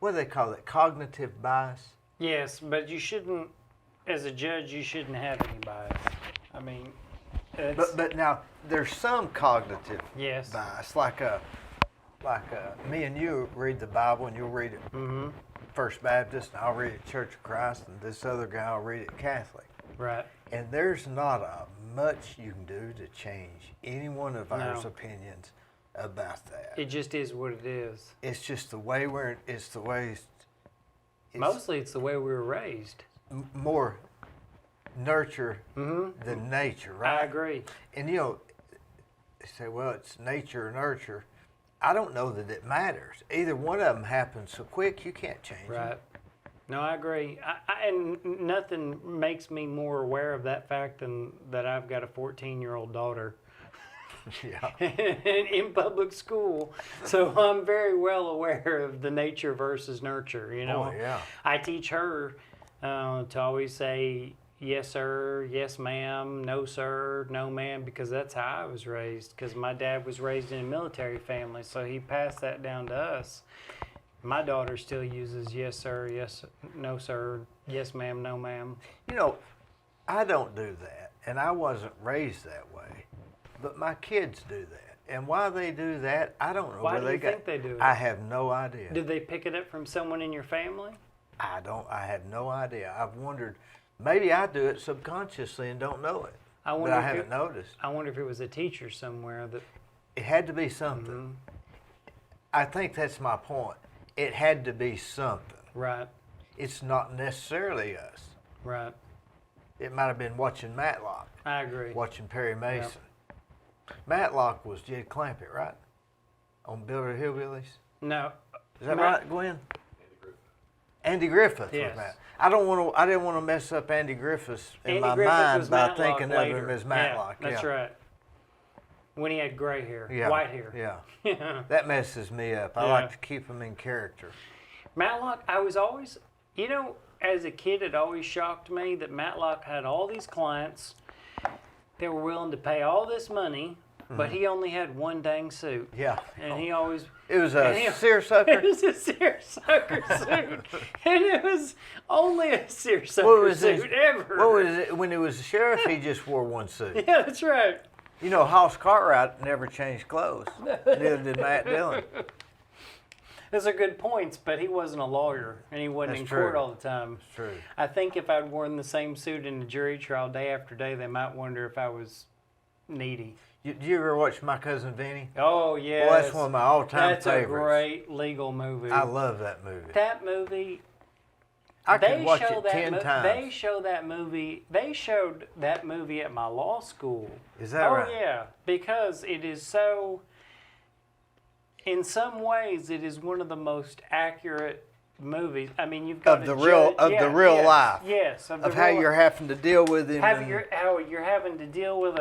What do they call it? Cognitive bias? Yes, but you shouldn't, as a judge, you shouldn't have any bias. I mean, but now there's some cognitive yes. bias, like me and you read the Bible and you'll read it. Mm-hmm. First Baptist, and I'll read it Church of Christ, and this other guy will read it Catholic. Right. And there's not much you can do to change any one of our opinions about that. It just is what it is. It's just the way Mostly it's the way we were raised. More nurture than nature, right? I agree. And you know, they say, well, it's nature or nurture. I don't know that it matters. Either one of them happens so quick you can't change it. Right. No, I agree. And nothing makes me more aware of that fact than that I've got a 14-year-old daughter. Yeah. In public school. So I'm very well aware of the nature versus nurture, you know. Oh, yeah. I teach her to always say, yes, sir, yes, ma'am, no, sir, no, ma'am, because that's how I was raised. Because my dad was raised in a military family, so he passed that down to us. My daughter still uses yes, sir, yes, no, sir, yes, ma'am, no, ma'am. You know, I don't do that, and I wasn't raised that way, but my kids do that. And why they do that, I don't know. Why do you think they do it? I have no idea. Did they pick it up from someone in your family? I have no idea. I've wondered. Maybe I do it subconsciously and don't know it. But I haven't noticed. I wonder if it was a teacher somewhere that... It had to be something. Mm-hmm. I think that's my point. It had to be something. Right. It's not necessarily us. Right. It might have been watching Matlock. I agree. Watching Perry Mason. Yep. Matlock was Jed Clampett, right? On Builder Hillbillies? No. Is that right, Gwen? Andy Griffith yes. was Matt. I didn't want to mess up Andy Griffith in my mind by thinking of him as Matlock. Yeah, that's right. When he had gray hair, white hair. Yeah. That messes me up. I like to keep him in character. Matlock, I was always, you know, as a kid, it always shocked me that Matlock had all these clients that were willing to pay all this money, but he only had one dang suit. Yeah. And he always... It was a seersucker? It was a seersucker suit. And it was only a seersucker suit ever. What was it? When he was the sheriff, he just wore one suit. Yeah, that's right. You know, Hoss Cartwright never changed clothes. Neither did Matt Dillon. Those are good points, but he wasn't a lawyer, and he wasn't in court all the time. That's true. I think if I'd worn the same suit in the jury trial day after day, they might wonder if I was needy. Did you ever watch My Cousin Vinny? Oh, yes. Well, that's one of my all-time favorites. That's a great legal movie. I love that movie. That movie... I could watch it 10 times. They show that movie. They showed that movie at my law school. Is that right? Oh yeah, because it is so. In some ways, it is one of the most accurate movies. I mean, you've got the real life. Yes, of how you're having to deal with him. How you're having to deal with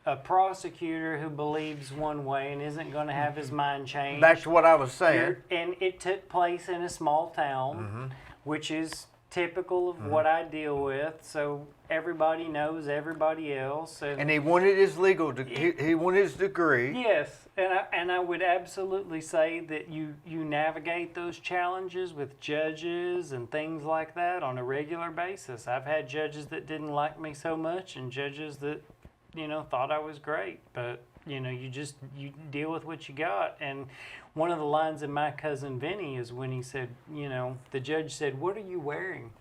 a prosecutor who believes one way and isn't going to have his mind changed. Back to what I was saying. And it took place in a small town, which is typical of what I deal with. So everybody knows everybody else. And he wanted his he wanted his degree. Yes, and I would absolutely say that you navigate those challenges with judges and things like that on a regular basis. I've had judges that didn't like me so much and judges that, thought I was great, but you deal with what you got. And one of the lines in My Cousin Vinny is when he said, the judge said, "What are you wearing?"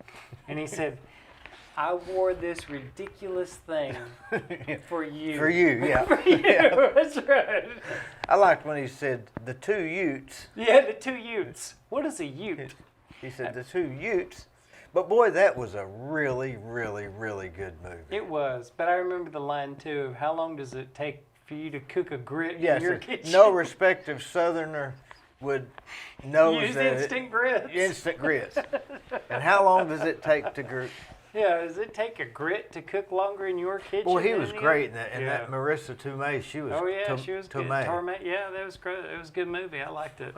And he said, "I wore this ridiculous thing for you." For you, yeah. For you, Yeah. that's right. I liked when he said the two Utes. Yeah, the two Utes. What is a Ute? He said the two Utes. But boy, that was a really, really, really good movie. It was, but I remember the line too of how long does it take for you to cook a grit Yes, in your kitchen? no respective Southerner would know Use that instant grits. instant grits. And how long does it take to grit? Yeah, does it take a grit to cook longer in your kitchen? Well, he than was the great other? in that. And that Marissa Tomei, she was. Oh yeah, she was good. Tomei. Yeah, that was great. It was a good movie. I liked it.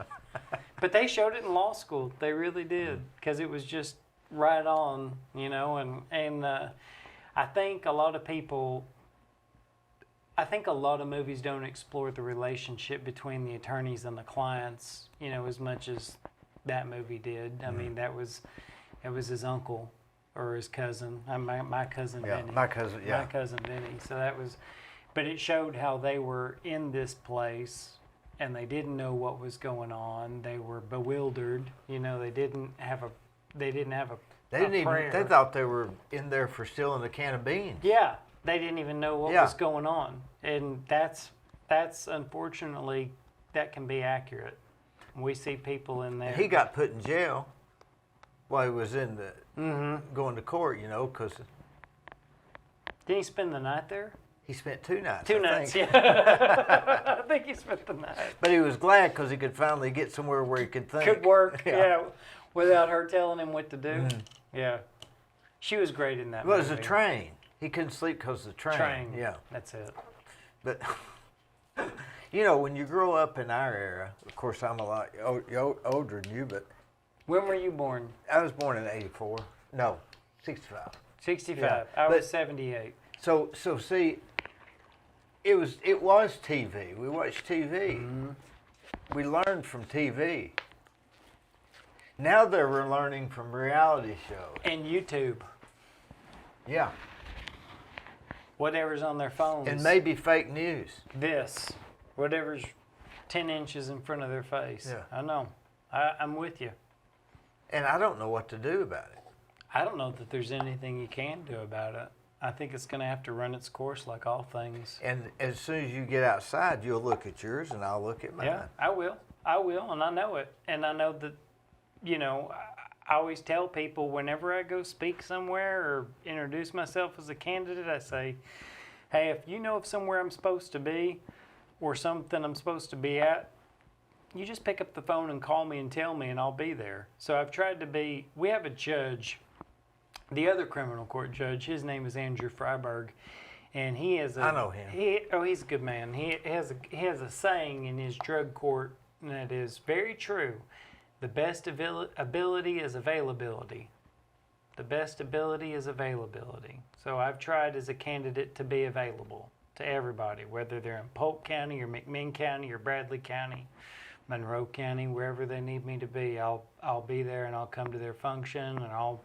But they showed it in law school. They really did, because it was just right on, and I think a lot of people. I think a lot of movies don't explore the relationship between the attorneys and the clients, as much as that movie did. I mean, it was his uncle or his cousin. My cousin Vinny. My cousin, yeah. My cousin Vinny. So that was, but it showed how they were in this place and they didn't know what was going on. They were bewildered. They didn't have a. They didn't even. They thought they were in there for stealing a can of beans. Yeah, they didn't even know what was going on, and that's unfortunately that can be accurate. We see people in there. He got put in jail while he was in the going to court, because Didn't he spend the night there? he spent 2 nights. 2 I nights, think. yeah. I think he spent the night. But he was glad because he could finally get somewhere where he could think. Could work, yeah, without her telling him what to do. Yeah, she was great in that Well, it movie. was a train. He couldn't sleep because of the train. Yeah. That's it. But, when you grow up in our era, of course, I'm a lot older than you, but When were you born? I was born in 84. No, 65. 65. Yeah, I but- was 78. So see, it was TV. We watched TV. We learned from TV. Now they're learning from reality shows. And YouTube. Yeah. Whatever's on their phones. And maybe fake news. Whatever's 10 inches in front of their face. Yeah. I know. I'm with you. And I don't know what to do about it. I don't know that there's anything you can do about it. I think it's going to have to run its course like all things. And as soon as you get outside, you'll look at yours and I'll look at mine. Yeah, I will, and I know it. And I know that, I always tell people whenever I go speak somewhere or introduce myself as a candidate, I say, hey, if you know of somewhere I'm supposed to be or something I'm supposed to be at, you just pick up the phone and call me and tell me and I'll be there. So I've tried to be, we have a judge, the other criminal court judge, his name is Andrew Freiberg, and he is I know him. He's a good man. He has a saying in his drug court that is very true. The best ability is availability. The best ability is availability. So I've tried as a candidate to be available to everybody, whether they're in Polk County or McMinn County or Bradley County, Monroe County, wherever they need me to be. I'll be there and I'll come to their function and I'll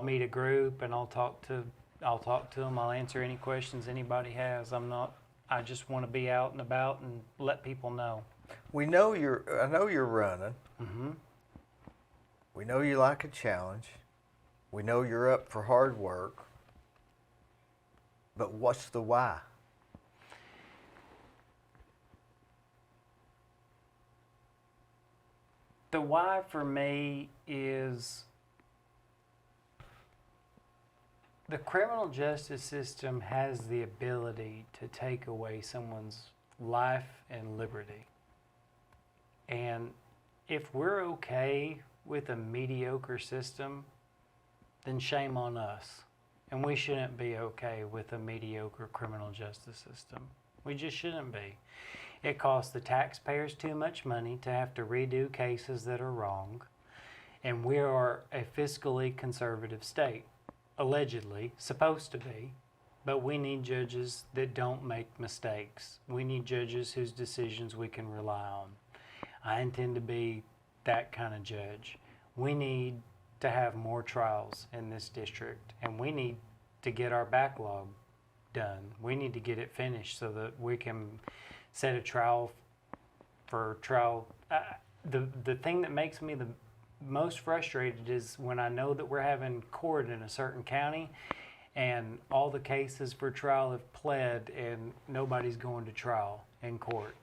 meet a group and I'll talk to them. I'll answer any questions anybody has. I just want to be out and about and let people know. I know you're running. Mm-hmm. We know you like a challenge. We know you're up for hard work. But what's the why? The why for me is the criminal justice system has the ability to take away someone's life and liberty. And if we're okay with a mediocre system, then shame on us. And we shouldn't be okay with a mediocre criminal justice system. We just shouldn't be. It costs the taxpayers too much money to have to redo cases that are wrong. And we are a fiscally conservative state, allegedly, supposed to be. But we need judges that don't make mistakes. We need judges whose decisions we can rely on. I intend to be that kind of judge. We need to have more trials in this district, and we need to get our backlog done. We need to get it finished so that we can set a trial for trial. The thing that makes me the most frustrated is when I know that we're having court in a certain county and all the cases for trial have pled and nobody's going to trial in court.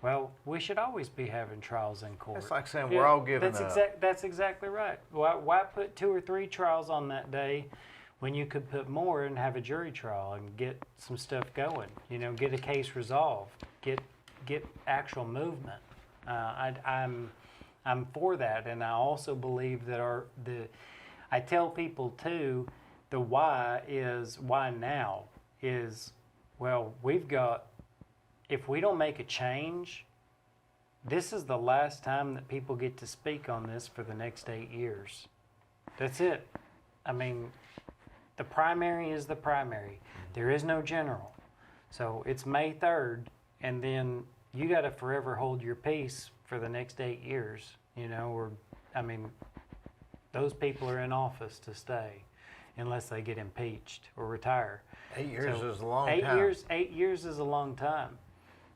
Well, we should always be having trials in court. It's like saying we're all giving up. That's exactly right. Why put 2 or 3 trials on that day when you could put more and have a jury trial and get some stuff going? You know, get a case resolved, get actual movement. I'm for that, and I also believe that I tell people too, the why now is, well, if we don't make a change, this is the last time that people get to speak on this for the next 8 years. That's it. I mean, the primary is the primary. There is no general. So it's May 3rd, and then you got to forever hold your peace for the next 8 years, you know, or, I mean, those people are in office to stay unless they get impeached or retire. 8 years is a long time. 8 years is a long time.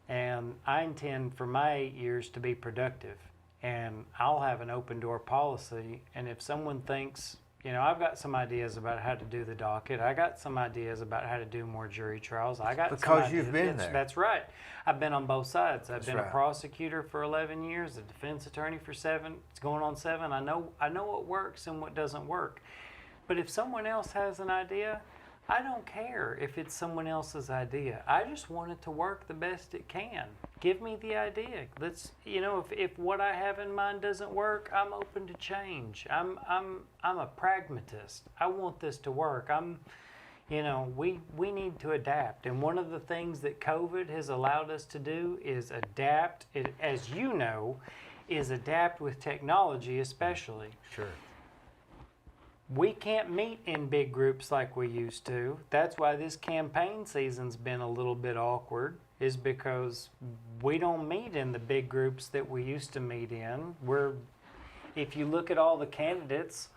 And I intend for my 8 years to be productive. And I'll have an open door policy. And if someone thinks, you know, I've got some ideas about how to do the docket. I got some ideas about how to do more jury trials. Because you've been there. That's right. I've been on both sides. I've been right. a prosecutor for 11 years, a defense attorney for 7. It's going on 7. I know what works and what doesn't work. But if someone else has an idea, I don't care if it's someone else's idea. I just want it to work the best it can. Give me the idea. Let's, you know, if what I have in mind doesn't work, I'm open to change. I'm a pragmatist. I want this to work. You know, we need to adapt. And one of the things that COVID has allowed us to do is adapt. It, as you know, is adapt with technology, especially. Sure. We can't meet in big groups like we used to. That's why this campaign season's been a little bit awkward, is because we don't meet in the big groups that we used to meet in. If you look at all the candidates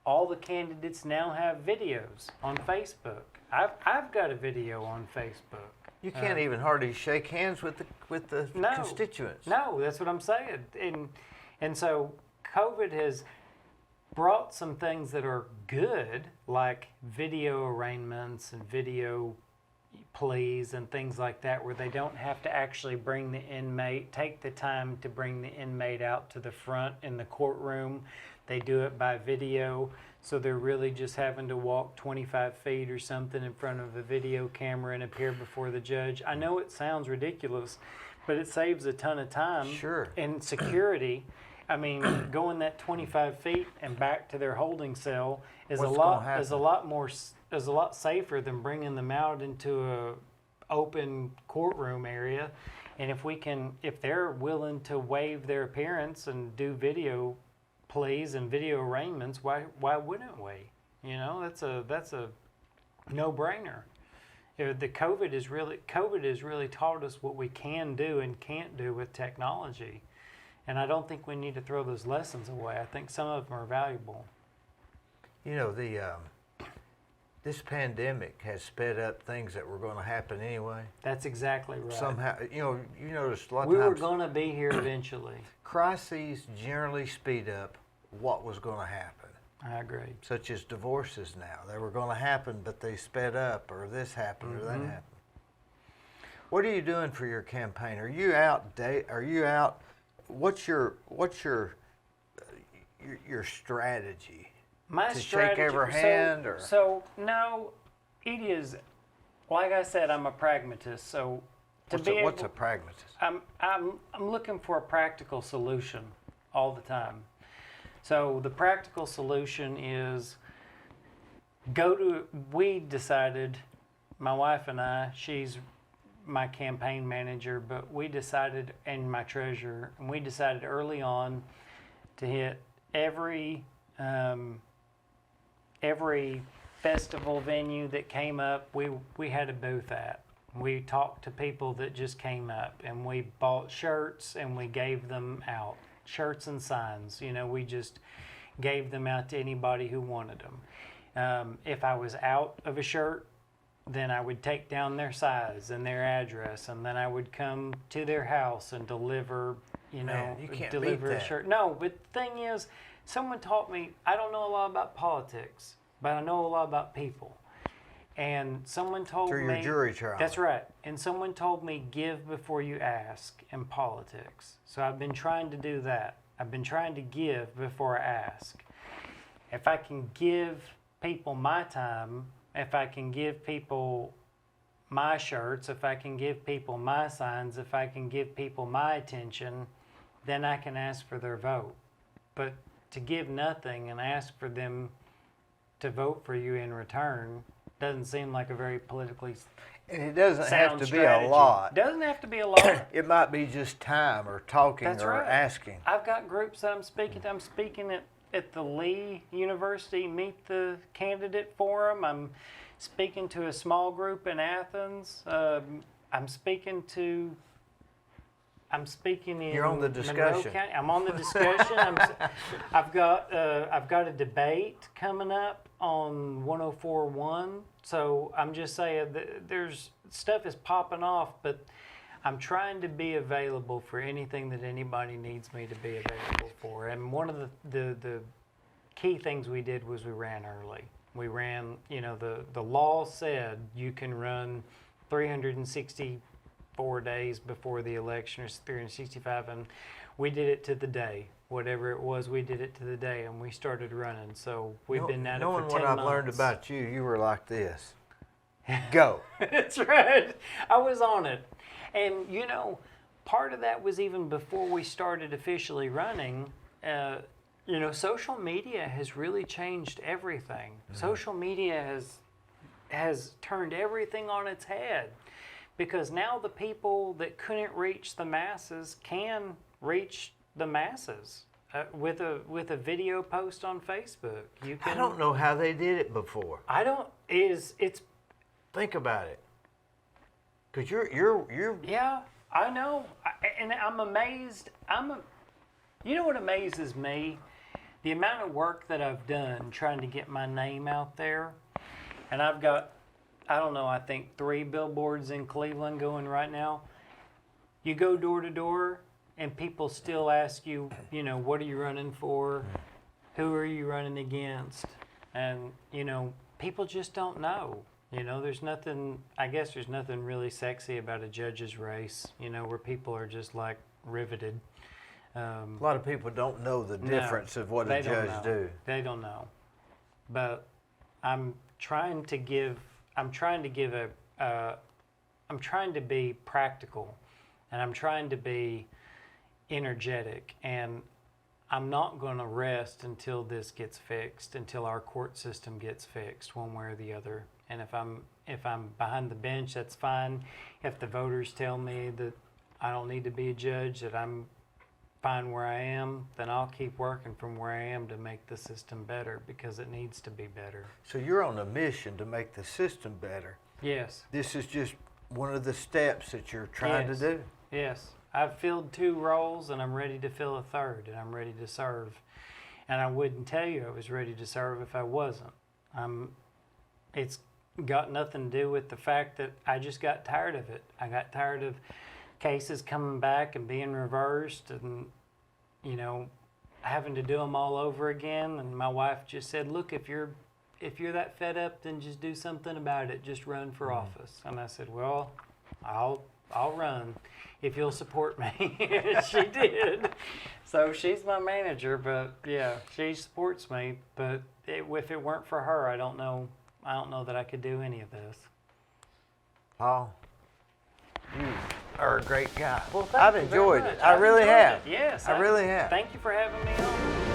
now have videos on Facebook. I've got a video on Facebook. You can't even hardly shake hands with the constituents. No, that's what I'm saying. And so COVID has brought some things that are good, like video arraignments and video pleas and things like that, where they don't have to actually take the time to bring the inmate out to the front in the courtroom. They do it by video, so they're really just having to walk 25 feet or something in front of a video camera and appear before the judge. I know it sounds ridiculous, but it saves a ton of time. Sure. And security. I mean, going that 25 feet and back to their holding cell is a lot safer than bringing them out into a open courtroom area. And if they're willing to waive their appearance and do video pleas and video arraignments, why wouldn't we? You know, that's a no-brainer. The COVID has really taught us what we can do and can't do with technology. And I don't think we need to throw those lessons away. I think some of them are valuable. You know, this pandemic has sped up things that were going to happen anyway. That's exactly right. Somehow, you noticed a lot of times. We were going to be here eventually. Crises generally speed up what was going to happen. I agree. Such as divorces now. They were going to happen, but they sped up, or this happened, or that happened. What are you doing for your campaign? Are you out? What's your strategy? My to strategy, shake every hand, so no, it is. Like I said, I'm a pragmatist. So what's a pragmatist? I'm looking for a practical solution all the time. So the practical solution is we decided, my wife and I, she's my campaign manager, but we decided, and my treasurer, and we decided early on to hit every festival venue that came up, we had a booth at. We talked to people that just came up, and we bought shirts and we gave them out. Shirts and signs, you know, we just gave them out to anybody who wanted them. If I was out of a shirt, then I would take down their size and their address, and then I would come to their house and deliver, Man, you can't deliver beat a that. shirt. No, but the thing is, someone taught me, I don't know a lot about politics, but I know a lot about people. And someone told Through me. your jury trial. That's right. And someone told me, give before you ask in politics. So I've been trying to do that. I've been trying to give before I ask. If I can give people my time, if I can give people my shirts, if I can give people my signs, if I can give people my attention, then I can ask for their vote. But to give nothing and ask for them to vote for you in return doesn't seem like a very politically And it doesn't have sound to strategy. be a lot. Doesn't have to be a lot. It might be just time or talking That's or right. asking. I've got groups that I'm speaking to. I'm speaking at the Lee University Meet the Candidate Forum. I'm speaking to a small group in Athens. I'm speaking in You're on the Monroe discussion. County. I'm on the discussion. I've got a debate coming up on 104.1. So I'm just saying that there's stuff is popping off, but I'm trying to be available for anything that anybody needs me to be available for. And one of the key things we did was we ran early. We ran, the law said you can run 364 days before the election, or 365, and we did it to the day. Whatever it was, we did it to the day, and we started running. So we've been at it for 10 Knowing what I've learned months. about you, you were like this. Go. That's right. I was on it. And, part of that was even before we started officially running. Social media has really changed everything. Mm-hmm. Social media has turned everything on its head, because now the people that couldn't reach the masses can reach the masses with a video post on Facebook. You can. I don't know how they did it before. I don't. It's. Think about it. Because you're Yeah, I know, and I'm amazed. You know what amazes me? The amount of work that I've done trying to get my name out there, and I've got, I don't know, I think 3 billboards in Cleveland going right now. You go door to door, and people still ask you, what are you running for? Who are you running against? And, people just don't know. There's nothing really sexy about a judge's race, where people are just like riveted. a lot of people don't know the difference of what a They don't judge know. do. They don't know. But I'm trying to be practical, and I'm trying to be energetic, and I'm not going to rest until this gets fixed, until our court system gets fixed one way or the other. And if I'm behind the bench, that's fine. If the voters tell me that I don't need to be a judge, that I'm fine where I am, then I'll keep working from where I am to make the system better, because it needs to be better. So you're on a mission to make the system better. Yes. This is just one of the steps that you're trying Yes. to do. Yes. I've filled 2 roles, and I'm ready to fill a 3rd, and I'm ready to serve. And I wouldn't tell you I was ready to serve if I wasn't. It's got nothing to do with the fact that I just got tired of it. I got tired of cases coming back and being reversed, and having to do them all over again. And my wife just said, look, if you're that fed up, then just do something about it. Just run for office. And I said, well, I'll run if you'll support me. She did. So she's my manager, but yeah, she supports me. But if it weren't for her, I don't know that I could do any of this. Paul, you are a great guy. Well, thank I've you very enjoyed much. it. I I've really enjoyed have. it. Yes, I really have. Thank you for having me on.